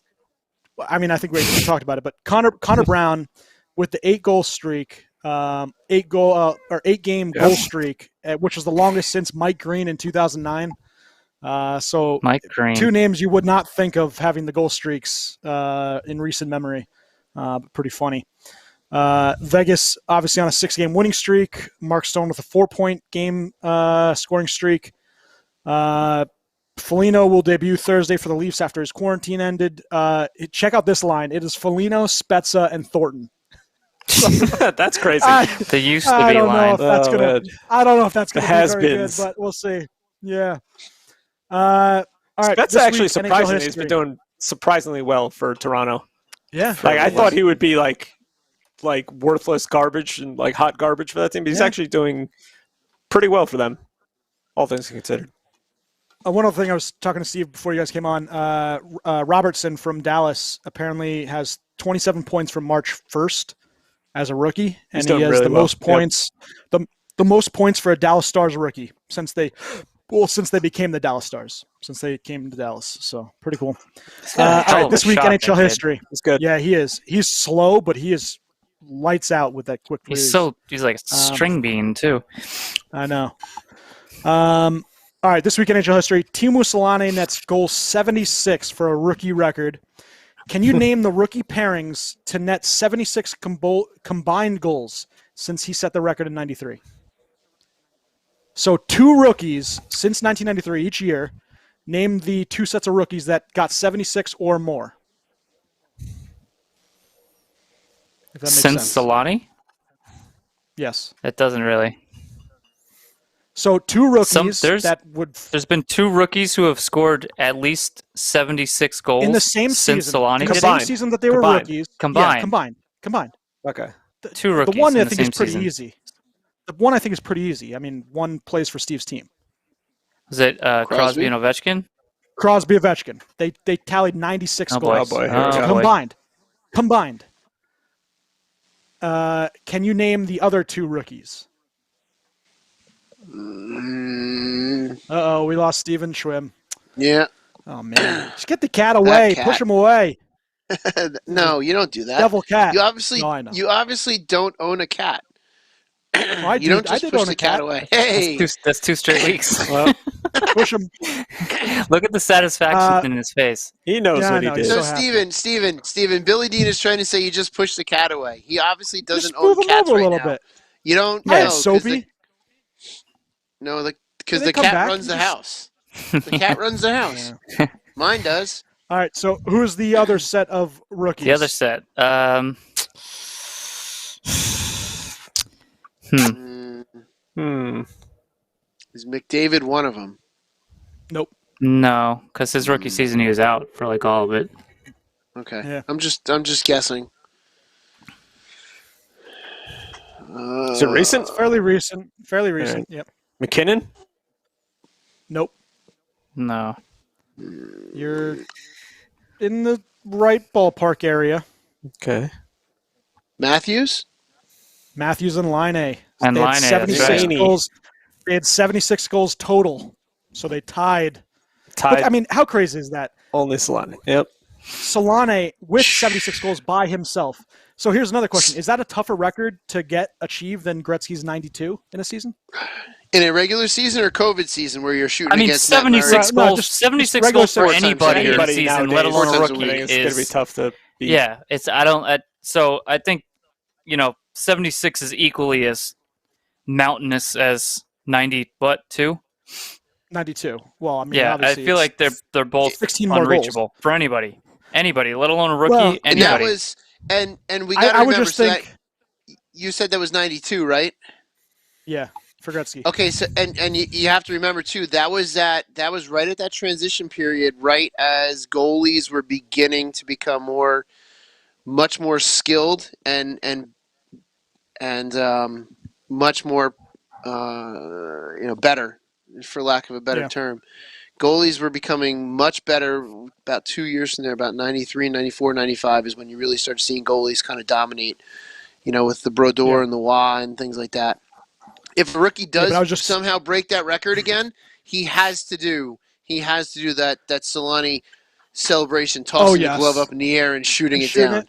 I mean, I think we talked about it, but Connor Brown with the 8-goal streak, 8-game goal streak, which was the longest since Mike Green in 2009. So Mike Green, 2 names you would not think of having the goal streaks in recent memory. But pretty funny. Vegas obviously on a 6-game winning streak. Mark Stone with a 4-point game scoring streak. Foligno will debut Thursday for the Leafs after his quarantine ended. Check out this line. It is Foligno, Spezza, and Thornton. That's crazy. They used to be a line. I don't know if that's going to be very good, but we'll see. Yeah. All right. That's actually surprising. He's been doing surprisingly well for Toronto. Yeah. I thought he would be like worthless garbage and like hot garbage for that team, but he's actually doing pretty well for them, all things considered. One other thing, I was talking to Steve before you guys came on. Robertson from Dallas apparently has 27 points from March 1st as a rookie, and he has really the most points, the most points for a Dallas Stars rookie since they became the Dallas Stars, since they came to Dallas. So pretty cool. All right, this week NHL history. It's good. Yeah, he is. He's slow, but he is lights out with that quick release. He's like a string bean too. I know. All right, this week in NHL history, Teemu Selanne nets goal 76 for a rookie record. Can you name the rookie pairings to net 76 combined goals since he set the record in 93? So 2 rookies since 1993 each year. Name the 2 sets of rookies that got 76 or more. If that makes Since sense. Solani? Yes. It doesn't really. So 2 rookies There's been 2 rookies who have scored at least 76 goals in the same since season. Solani In did the it? same season that they were rookies. Combined. Yeah, combined. Okay. 2 rookies The one in I the think same is pretty season. easy. The one I think is pretty easy. I mean, one plays for Steve's team. Was it Crosby and Ovechkin? Crosby, Ovechkin. They tallied 96 Oh boy. goals. Oh boy. Here we go. Combined. Can you name the other 2 rookies? We lost Steven Schwim. Yeah. Oh man, just get the cat away. Push him away. No, you don't do that. Devil cat. You obviously, No, I know. you obviously don't own a cat. I You don't just I did push own the a cat away. Hey, That's 2 straight weeks. Well, Push him. Look at the satisfaction in his face. he knows Yeah, I what he know, did. he's so so happy. Steven, Billy Dean is trying to say you just push the cat away. He obviously doesn't Just move own him cats over a right little now. bit. You don't I had know Sophie. because They the come cat back, runs you the just- house. The cat runs the house. Mine does. All right. So who's the other set of rookies? The other set. Is McDavid one of them? Nope. No, because his rookie season he was out for like all of it. Okay. Yeah. I'm just guessing. Is it recent? It's fairly recent. Fairly recent. Right. Yep. McKinnon? Nope. No. You're in the right ballpark area. Okay. Matthews? Matthews and Line A. And They had Line A, that's 76 right. goals. They had 76 goals total. So they tied. Tied. Look, I mean, how crazy is that? Only Solani. Yep. Solane with 76 goals by himself. So here's another question. Is that a tougher record to get achieved than Gretzky's 92 in a season? In a regular season or COVID season where you're shooting I mean, against Matt Murray? 76 No, goals. just 76 regular goals for season. anybody in a Anybody season, nowadays, let alone a 4 times a rookie, week. It's going to be tough to beat. Yeah, it's. So I think 76 is equally as mountainous as 90. What 2? 92. Well, I mean, Yeah, I obviously feel it's like they're both 16 more unreachable for anybody, let alone a rookie. Well, And that Anybody. was and we got to I would remember. just think, You said that was 92, right? yeah, for Gretzky. Okay, so and you have to remember too that was right at that transition period, right as goalies were beginning to become much more skilled and much more better, for lack of a better term. Goalies were becoming much better about 2 years from there, about 93, 94, 95 is when you really start seeing goalies kind of dominate, with the Brodeur and the Wah and things like that. If a rookie does somehow break that record again, he has to do that Solani celebration, tossing the glove up in the air and shooting it down.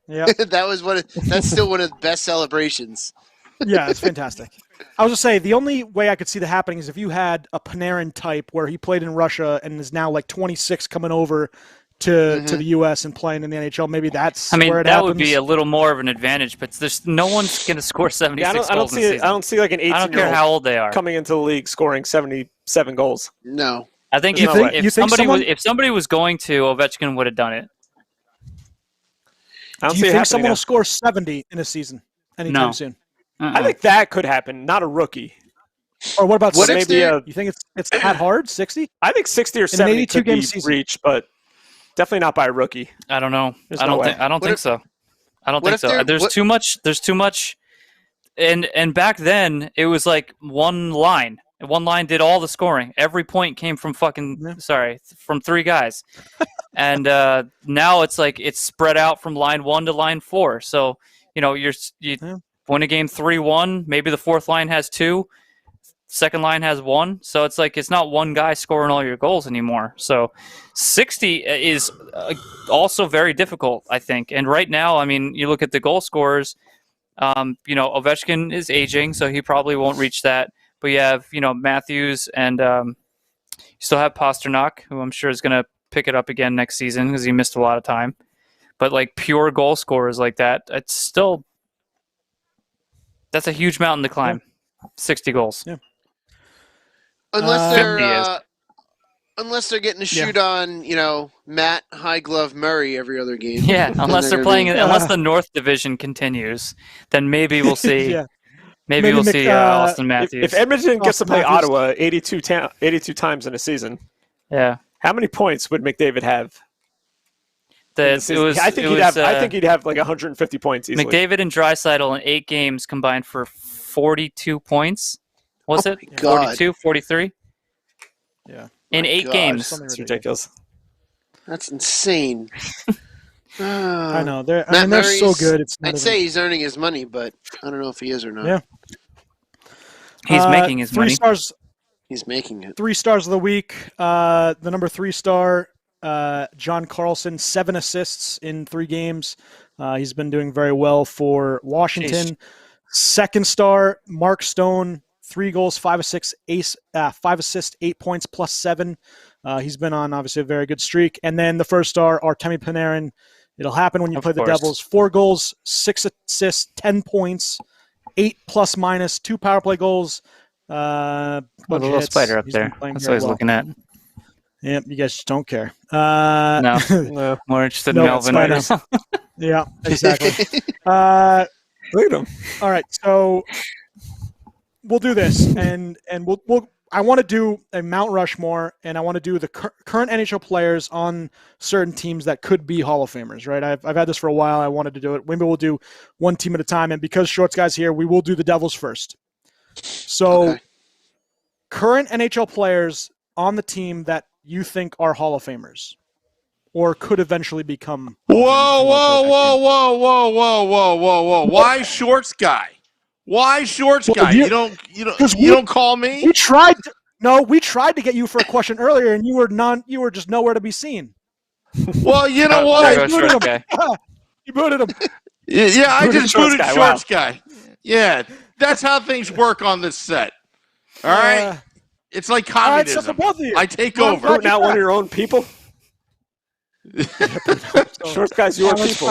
Yeah. That's still one of the best celebrations. Yeah, it's fantastic. I was just saying, the only way I could see that happening is if you had a Panarin type where he played in Russia and is now like 26 coming over to the U.S. and playing in the NHL. Maybe that's where it that happens. would be a little more of an advantage, but there's no one's going to score 76 I goals in a season. I don't see like an 18-year-old. I don't care how old they are coming into the league scoring 77 goals. No. I think if somebody was going to, Ovechkin would have done it. Do you think someone will score 70 in a season anytime soon? I think that could happen. Not a rookie. Or what about 60? Maybe you think it's that hard? 60? I think 60 or 70 could be reached, but definitely not by a rookie. I don't know. I don't think so. I don't think so. There's too much. And back then it was like one line. One line did all the scoring. Every point came from from 3 guys. And now it's like it's spread out from line 1 to line 4. So, you win a game 3-1, maybe the 4th line has 2, second line has 1. So it's like it's not one guy scoring all your goals anymore. So 60 is also very difficult, I think. And right now, I mean, you look at the goal scorers, Ovechkin is aging, so he probably won't reach that. But you have, Matthews and you still have Pasternak, who I'm sure is going to pick it up again next season because he missed a lot of time. But like pure goal scorers like that, that's a huge mountain to climb. 60 goals. Yeah. Unless Unless they're getting to shoot on, Matt High Glove Murray every other game. Yeah, unless they're playing, be... unless the North Division continues, then maybe we'll see. Yeah. Maybe we'll see Austin Matthews. If Edmonton gets to play Matthews. Ottawa 82 times in a season, yeah, how many points would McDavid have? I think he'd have like 150 points easily. McDavid and Draisaitl in 8 games combined for 42 points. Was it? 42, 43? Yeah. In 8 games. It's ridiculous. That's insane. I know. They're so good. I'd say he's earning his money, but I don't know if he is or not. Yeah. He's making his 3 money. Stars. He's making it. 3 stars of the week. The number 3 star, John Carlson, 7 assists in 3 games. He's been doing very well for Washington. Jeez. 2nd star, Mark Stone, 3 goals, 5 assists, 8 points plus 7. He's been on obviously a very good streak. And then the 1st star, Artemi Panarin. It'll happen when you play the Devils. 4 goals, 6 assists, 10 points, 8 plus minus, 2 power play goals. The little spider up there. That's what I was looking at. Yeah, you guys just don't care. No. More interested in Melvin. Yeah, exactly. Look at him. All right, so we'll do this, and we'll. I want to do a Mount Rushmore, and I want to do the current NHL players on certain teams that could be Hall of Famers, right? I've had this for a while. I wanted to do it. Maybe we'll do one team at a time, and because Shorts Guy's here, we will do the Devils first. So, current NHL players on the team that you think are Hall of Famers or could eventually become. Whoa. Why Shorts Guy? Why Shorts Guy? You don't call me? We tried to get you for a question earlier, and you were just nowhere to be seen. Well, you know what? You booted him. Yeah, I just booted Shorts Guy. Yeah, that's how things work on this set. All right? It's like communism. All right, so for both of you. I take over. Booting out one of your own people? Shorts Guy's your people.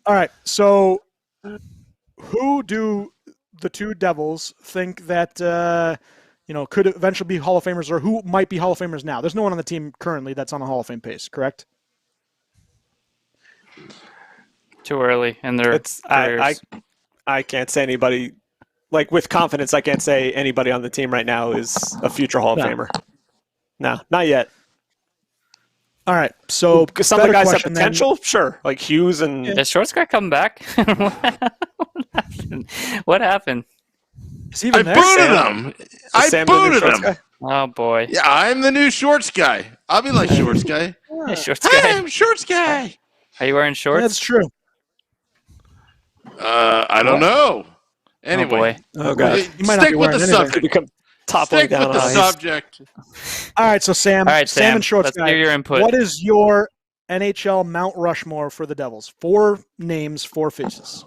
All right, so who do the 2 Devils think that could eventually be Hall of Famers, or who might be Hall of Famers now? There's no one on the team currently that's on a Hall of Fame pace, correct? Too early in their careers. I can't say anybody, like with confidence, I can't say anybody on the team right now is a future Hall of Famer. No, not yet. All right, so some of the guys have potential, sure, like Hughes and. Is Shorts Guy come back? What happened? I booted him. I booted him. Oh boy. Yeah, I'm the new Shorts Guy. I'll be like Shorts Guy. Hey, Shorts Guy. I'm Shorts Guy. Are you wearing shorts? That's true. I don't know. Anyway. Oh God. Stick with the subject. Stick with the subject. All right, so Sam. All right, Sam and Shorts let's Guy, hear your input. What is your NHL Mount Rushmore for the Devils? 4 names, 4 faces.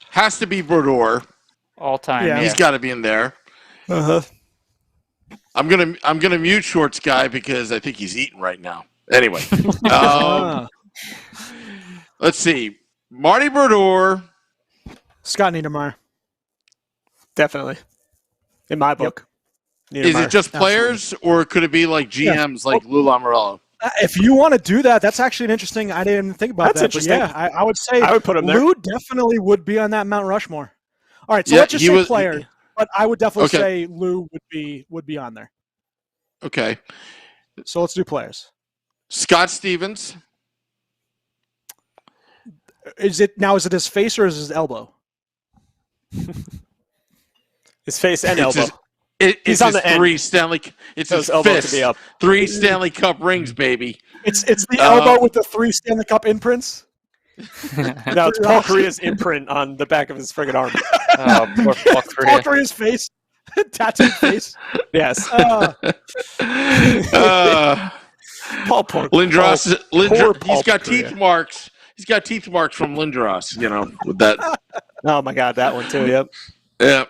Has to be Brodeur. All time. Yeah. He's got to be in there. Uh-huh. I'm gonna mute Shorts Guy because I think he's eating right now. Anyway, let's see. Marty Brodeur. Scott Niedermayer. Definitely. In my book. Yep. Is it just players, or could it be like GMs like Lou Lamoriello? If you want to do that, that's actually an interesting. I didn't think about that. Interesting. But yeah, I would say I would put him there. Lou definitely would be on that Mount Rushmore. All right, so let's just say player, but I would definitely say Lou would be on there. Okay. So let's do players. Scott Stevens. Is it his face or is it his elbow? His face and elbow. It's on the 3 Stanley. It's his fist. To be up. 3 Stanley Cup rings, baby. It's the elbow with the 3 Stanley Cup imprints. No, it's Paul Korea's imprint on the back of his friggin' arm. Oh, poor Paul Korea. Paul Korea's face, tattooed face. Yes. Paul Lindros. He's got teeth marks. He's got teeth marks from Lindros. With that. Oh my God, that one too. Yep. Yeah.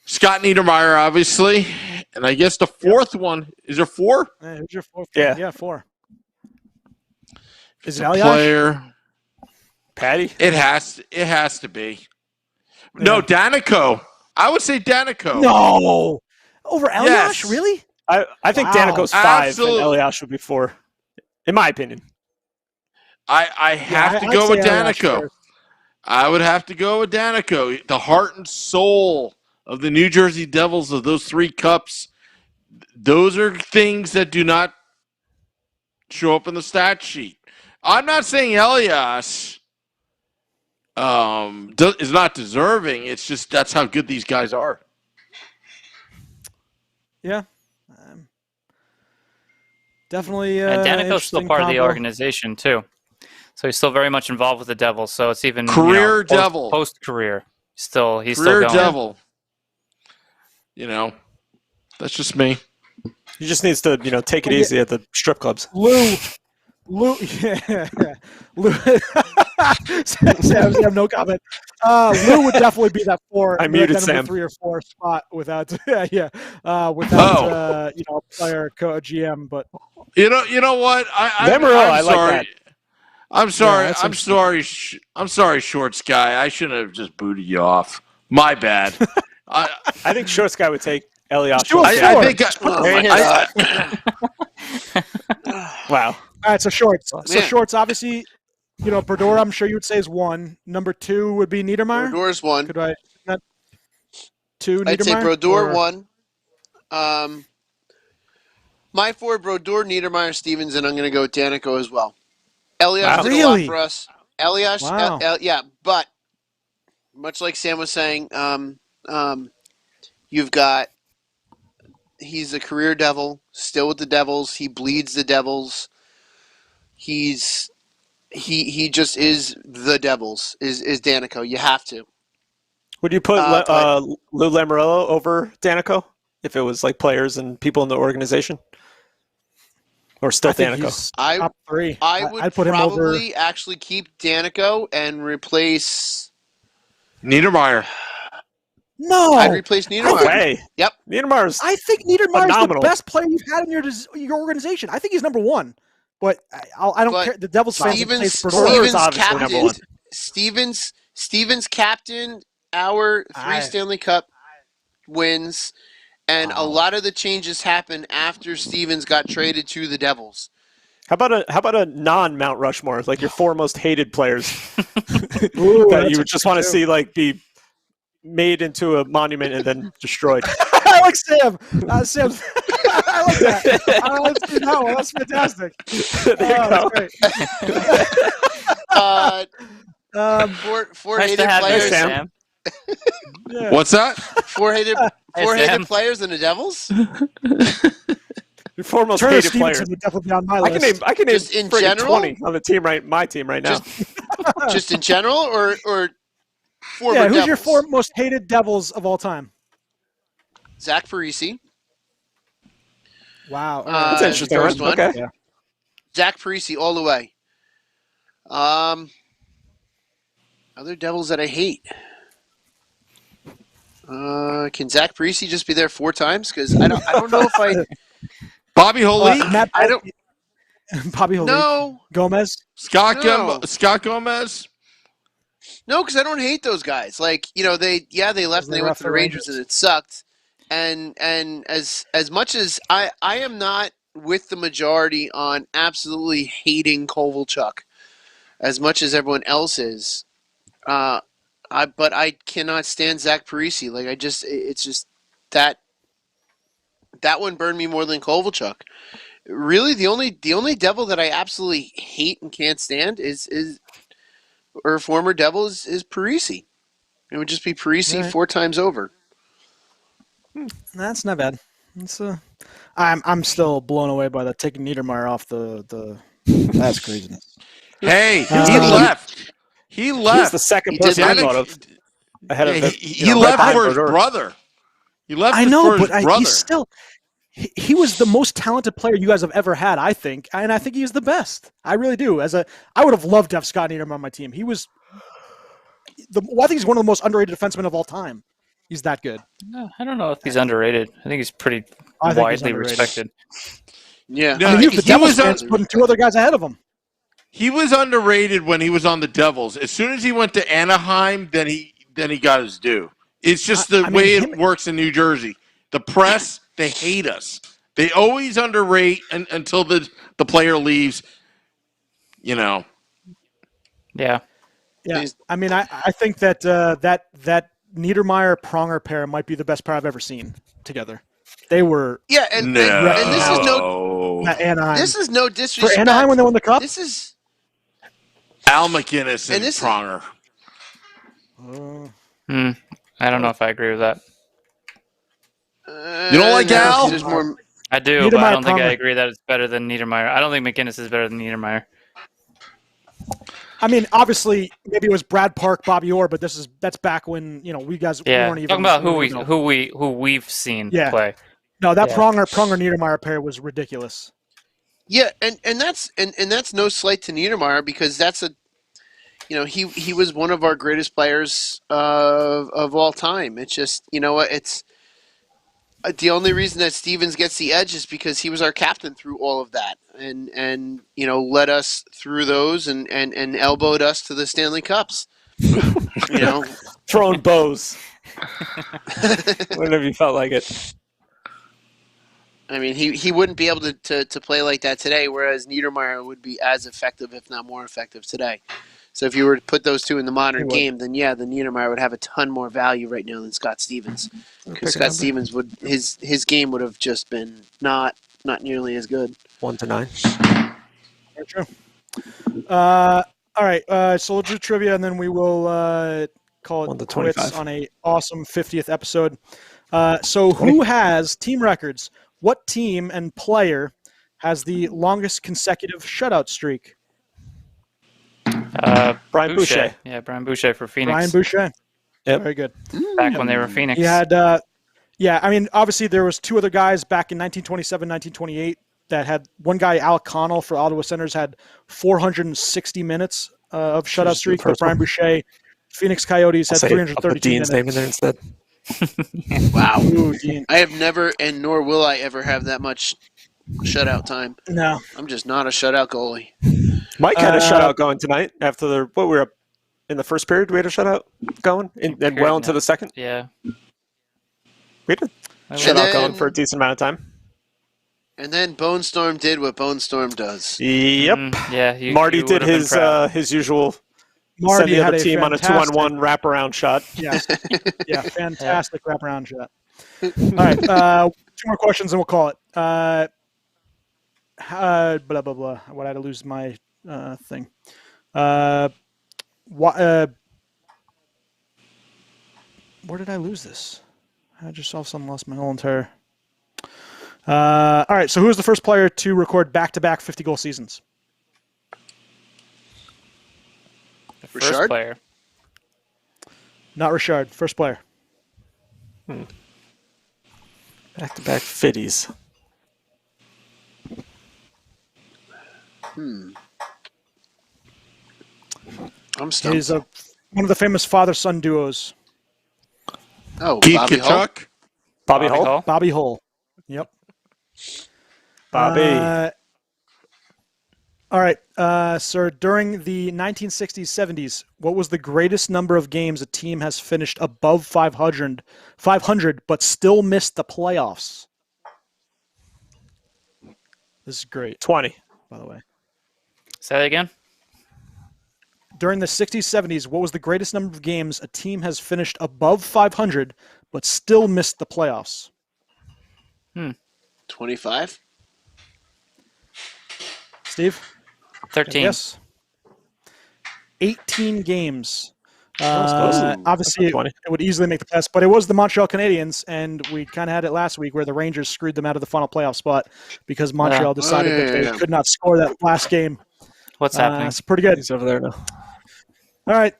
Scott Niedermayer, obviously, and I guess the 4th one is there 4? Who's your 4th? Yeah, 4. Is it Elias? Player? Patty? It has to be. No, Danico. I would say Danico. No, over Elias, Yes. really? I think Danico's 5 and Elias would be 4, in my opinion. I have to go with Danico. I would have to go with Danico. The heart and soul of the New Jersey Devils, of those 3 cups, those are things that do not show up in the stat sheet. I'm not saying Elias is not deserving. It's just that's how good these guys are. Yeah. Definitely. And Danico's still part of the organization, too. So he's still very much involved with the Devils. So it's even Devil. Post-career. He's still going. Devil. That's just me. He just needs to, take it easy at the strip clubs. Lou, yeah. Lou, Sam, no comment. Lou would definitely be that 4. I muted Sam. 3 or 4 spot without, without player, GM. But you know what? I'm sorry. Like that. I'm sorry. Yeah, I'm sorry. I'm sorry, Shorts guy. I shouldn't have just booted you off. My bad. I think Shorts guy would take Elias. I think. Wow. All right, so Shorts. So Shorts, obviously, Brodeur, I'm sure you would say is 1. Number 2 would be Niedermeyer. Brodeur's 1. Could I? Not 2. I'd say Niedermeyer, Brodeur 1. My 4: Brodeur, Niedermeyer, Stevens, and I'm going to go with Danico as well. Elias did a lot for us. Elias, wow. But much like Sam was saying, you've got. He's a career Devil, still with the Devils. He bleeds the Devils. He just is the Devils. Is Danico? You have to. Would you put Lou Lamoriello over Danico if it was like players and people in the organization, or still Danico? Top 3. I'd put him over. Actually keep Danico and replace Niedermeyer. No, I'd replace Niedermeyer. Yep, Niedermeyer's. I think Niedermeyer's phenomenal. The best player you've had in your organization. I think he's number 1. But I don't care. The Devils fans Stevens captain our 3 Stanley Cup wins, and a lot of the changes happened after Stevens got traded to the Devils. How about a non-Mount Rushmore, like your 4 most hated players that you would just want to see be made into a monument and then destroyed? I like Sam. Sam's. I like that. Let's do that one. That's fantastic. That's great. 4 nice hated players. Sam. Yeah. What's that? 4 hated players in the Devils. Your 4 most Turner hated Stevenson players. would definitely be on my list. I can name Just in general? 20 on the team my team right now. Just in general, or former who's Devils? your 4 most hated Devils of all time? Zach Parise. Wow, that's interesting. First one. Okay. Yeah. Zach Parise all the way. Other Devils that I hate. Can Zach Parise just be there 4 times? Because I don't know if I. Bobby Holik. I don't. Bobby Holik. No. Gomez. Scott Gomez. No, because I don't hate those guys. They left and they went to the Rangers and it sucked. And as much as I am not with the majority on absolutely hating Kovalchuk, as much as everyone else is, but I cannot stand Zach Parise. It's just that one burned me more than Kovalchuk. Really, the only Devil that I absolutely hate and can't stand is former Devil is Parise. It would just be Parise right. 4 times over. That's not bad. It's I'm still blown away by that taking Niedermeyer off the. That's craziness. Hey, he left. He left. He's the second person I thought of ahead of him. He left for his brother. He left. I know, for his but brother. He's still. He was the most talented player you guys have ever had, I think, and I think he's the best. I really do. I would have loved to have Scott Niedermeyer on my team. He was. I think he's one of the most underrated defensemen of all time. He's that good. No, I don't know if he's underrated. I think he's pretty widely respected. Yeah. No, the Devils fans putting 2 other guys ahead of him. He was underrated when he was on the Devils. As soon as he went to Anaheim, then he got his due. It's just the way it works in New Jersey. The press, they hate us. They always underrate until the player leaves. Yeah. Yeah. I mean, I think that that Niedermeyer Pronger pair might be the best pair I've ever seen together. They were and this is Anaheim. This is no disrespect for Anaheim when they won the cup. This is Al McGinnis and Pronger. I don't know if I agree with that. You don't like Al? I do, but I don't think I agree that it's better than Niedermeyer. I don't think McGinnis is better than Niedermeyer. I mean, obviously, maybe it was Brad Park, Bobby Orr, but that's back when we guys weren't even talking about who we've seen play. No, that Pronger Niedermeyer pair was ridiculous. Yeah, and that's no slight to Niedermeyer because that's he was one of our greatest players of all time. It's just it's the only reason that Stevens gets the edge is because he was our captain through all of that and led us through those and elbowed us to the Stanley Cups. Throwing bows. Whenever you felt like it. I mean, he wouldn't be able to play like that today, whereas Niedermeyer would be as effective, if not more effective, today. So if you were to put those two in the modern game, then Niedermeyer would have a ton more value right now than Scott Stevens. Because Scott Stevens his game would have just been not nearly as good. 1-9. Very true. All right, so we'll do trivia, and then we will call it quits on a awesome 50th episode. So who has team records? What team and player has the longest consecutive shutout streak? Brian Boucher. Yeah, Brian Boucher for Phoenix. Brian Boucher. Yep. Very good. Back when they were Phoenix. He had, I mean, obviously there was two other guys back in 1927, 1928 that had one guy, Al Connell for Ottawa Senators, had 460 minutes of shutout streak. But Brian Boucher, Phoenix Coyotes, had 332 Dean's name in there instead. Wow. Ooh, I have never, and nor will I ever have that much shutout time. No. I'm just not a shutout goalie. Mike had a shutout going tonight after we were up in the first period. We had a shutout going and well into the second. Yeah. We had a shutout going for a decent amount of time. And then Bone Storm did what Bone Storm does. Yep. Marty did his usual Marty send the had other team on a 2-on-1 wraparound shot. Yes. Yeah, fantastic wraparound shot. All right, 2 more questions and we'll call it. Blah, blah, blah. What I had to lose my thing. Where did I lose this? I just all of a sudden lost my whole entire... all right, so who was the first player to record back-to-back 50-goal seasons? The first player. Not Richard. First player. Back-to-back 50s. I'm stumped. He's one of the famous father-son duos. Oh, Keith Bobby Hull? Kachuk? Bobby Hull? Bobby Hull. Yep. Bobby. All right, sir. During the 1960s, 70s, what was the greatest number of games a team has finished above 500 but still missed the playoffs? This is great. 20. By the way. Say that again? During the 60s, 70s, what was the greatest number of games a team has finished above 500 but still missed the playoffs? 25? Steve? 13. Yes. 18 games. Obviously, it would easily make the playoffs, but it was the Montreal Canadiens, and we kind of had it last week where the Rangers screwed them out of the final playoff spot because Montreal decided that they could not score that last game. What's happening? It's pretty good. He's over there now. All right,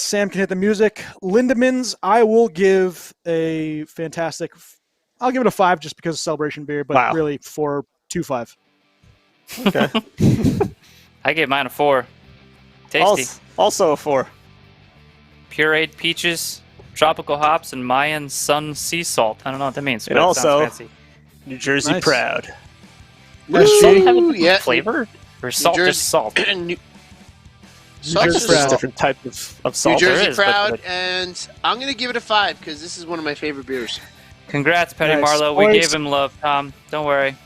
Sam can hit the music. Lindemans, I will give a fantastic. I'll give it a 5 just because of Celebration beer, but really 4.25. Okay. I gave mine a 4. Tasty. Also a 4. Pureed peaches, tropical hops, and Mayan sun sea salt. I don't know what that means. And but also, it sounds fancy. New Jersey proud. Does salt have a flavor? Or salt just salt? Salt's There's a different type of salt. New Jersey is, crowd, and I'm going to give it a 5 because this is one of my favorite beers. Congrats, Petty Nice. Marlowe. We Boys. gave him love, Tom. Don't worry.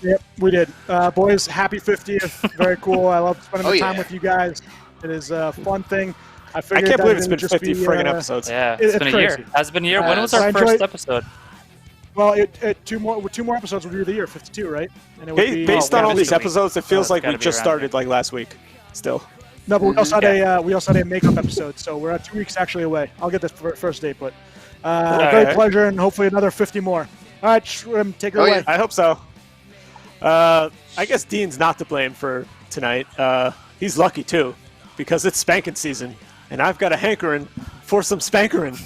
Yep, we did. Boys, happy 50th. Very cool. I love spending the time with you guys. It is a fun thing. I can't believe it's been 50 friggin' episodes. Yeah, it's been a year. Has it been a year? When was our first episode? Well, two more episodes would be the year 52, right? And it would be, based on all these episodes, it feels like we just started like last week. Still. No, but we also had a makeup episode, so we're 2 weeks actually away. I'll get the first date, but great pleasure, and hopefully another 50 more. All right, Schwim, take it away. Yeah. I hope so. I guess Dean's not to blame for tonight. He's lucky too, because it's spanking season, and I've got a hankering for some spankering.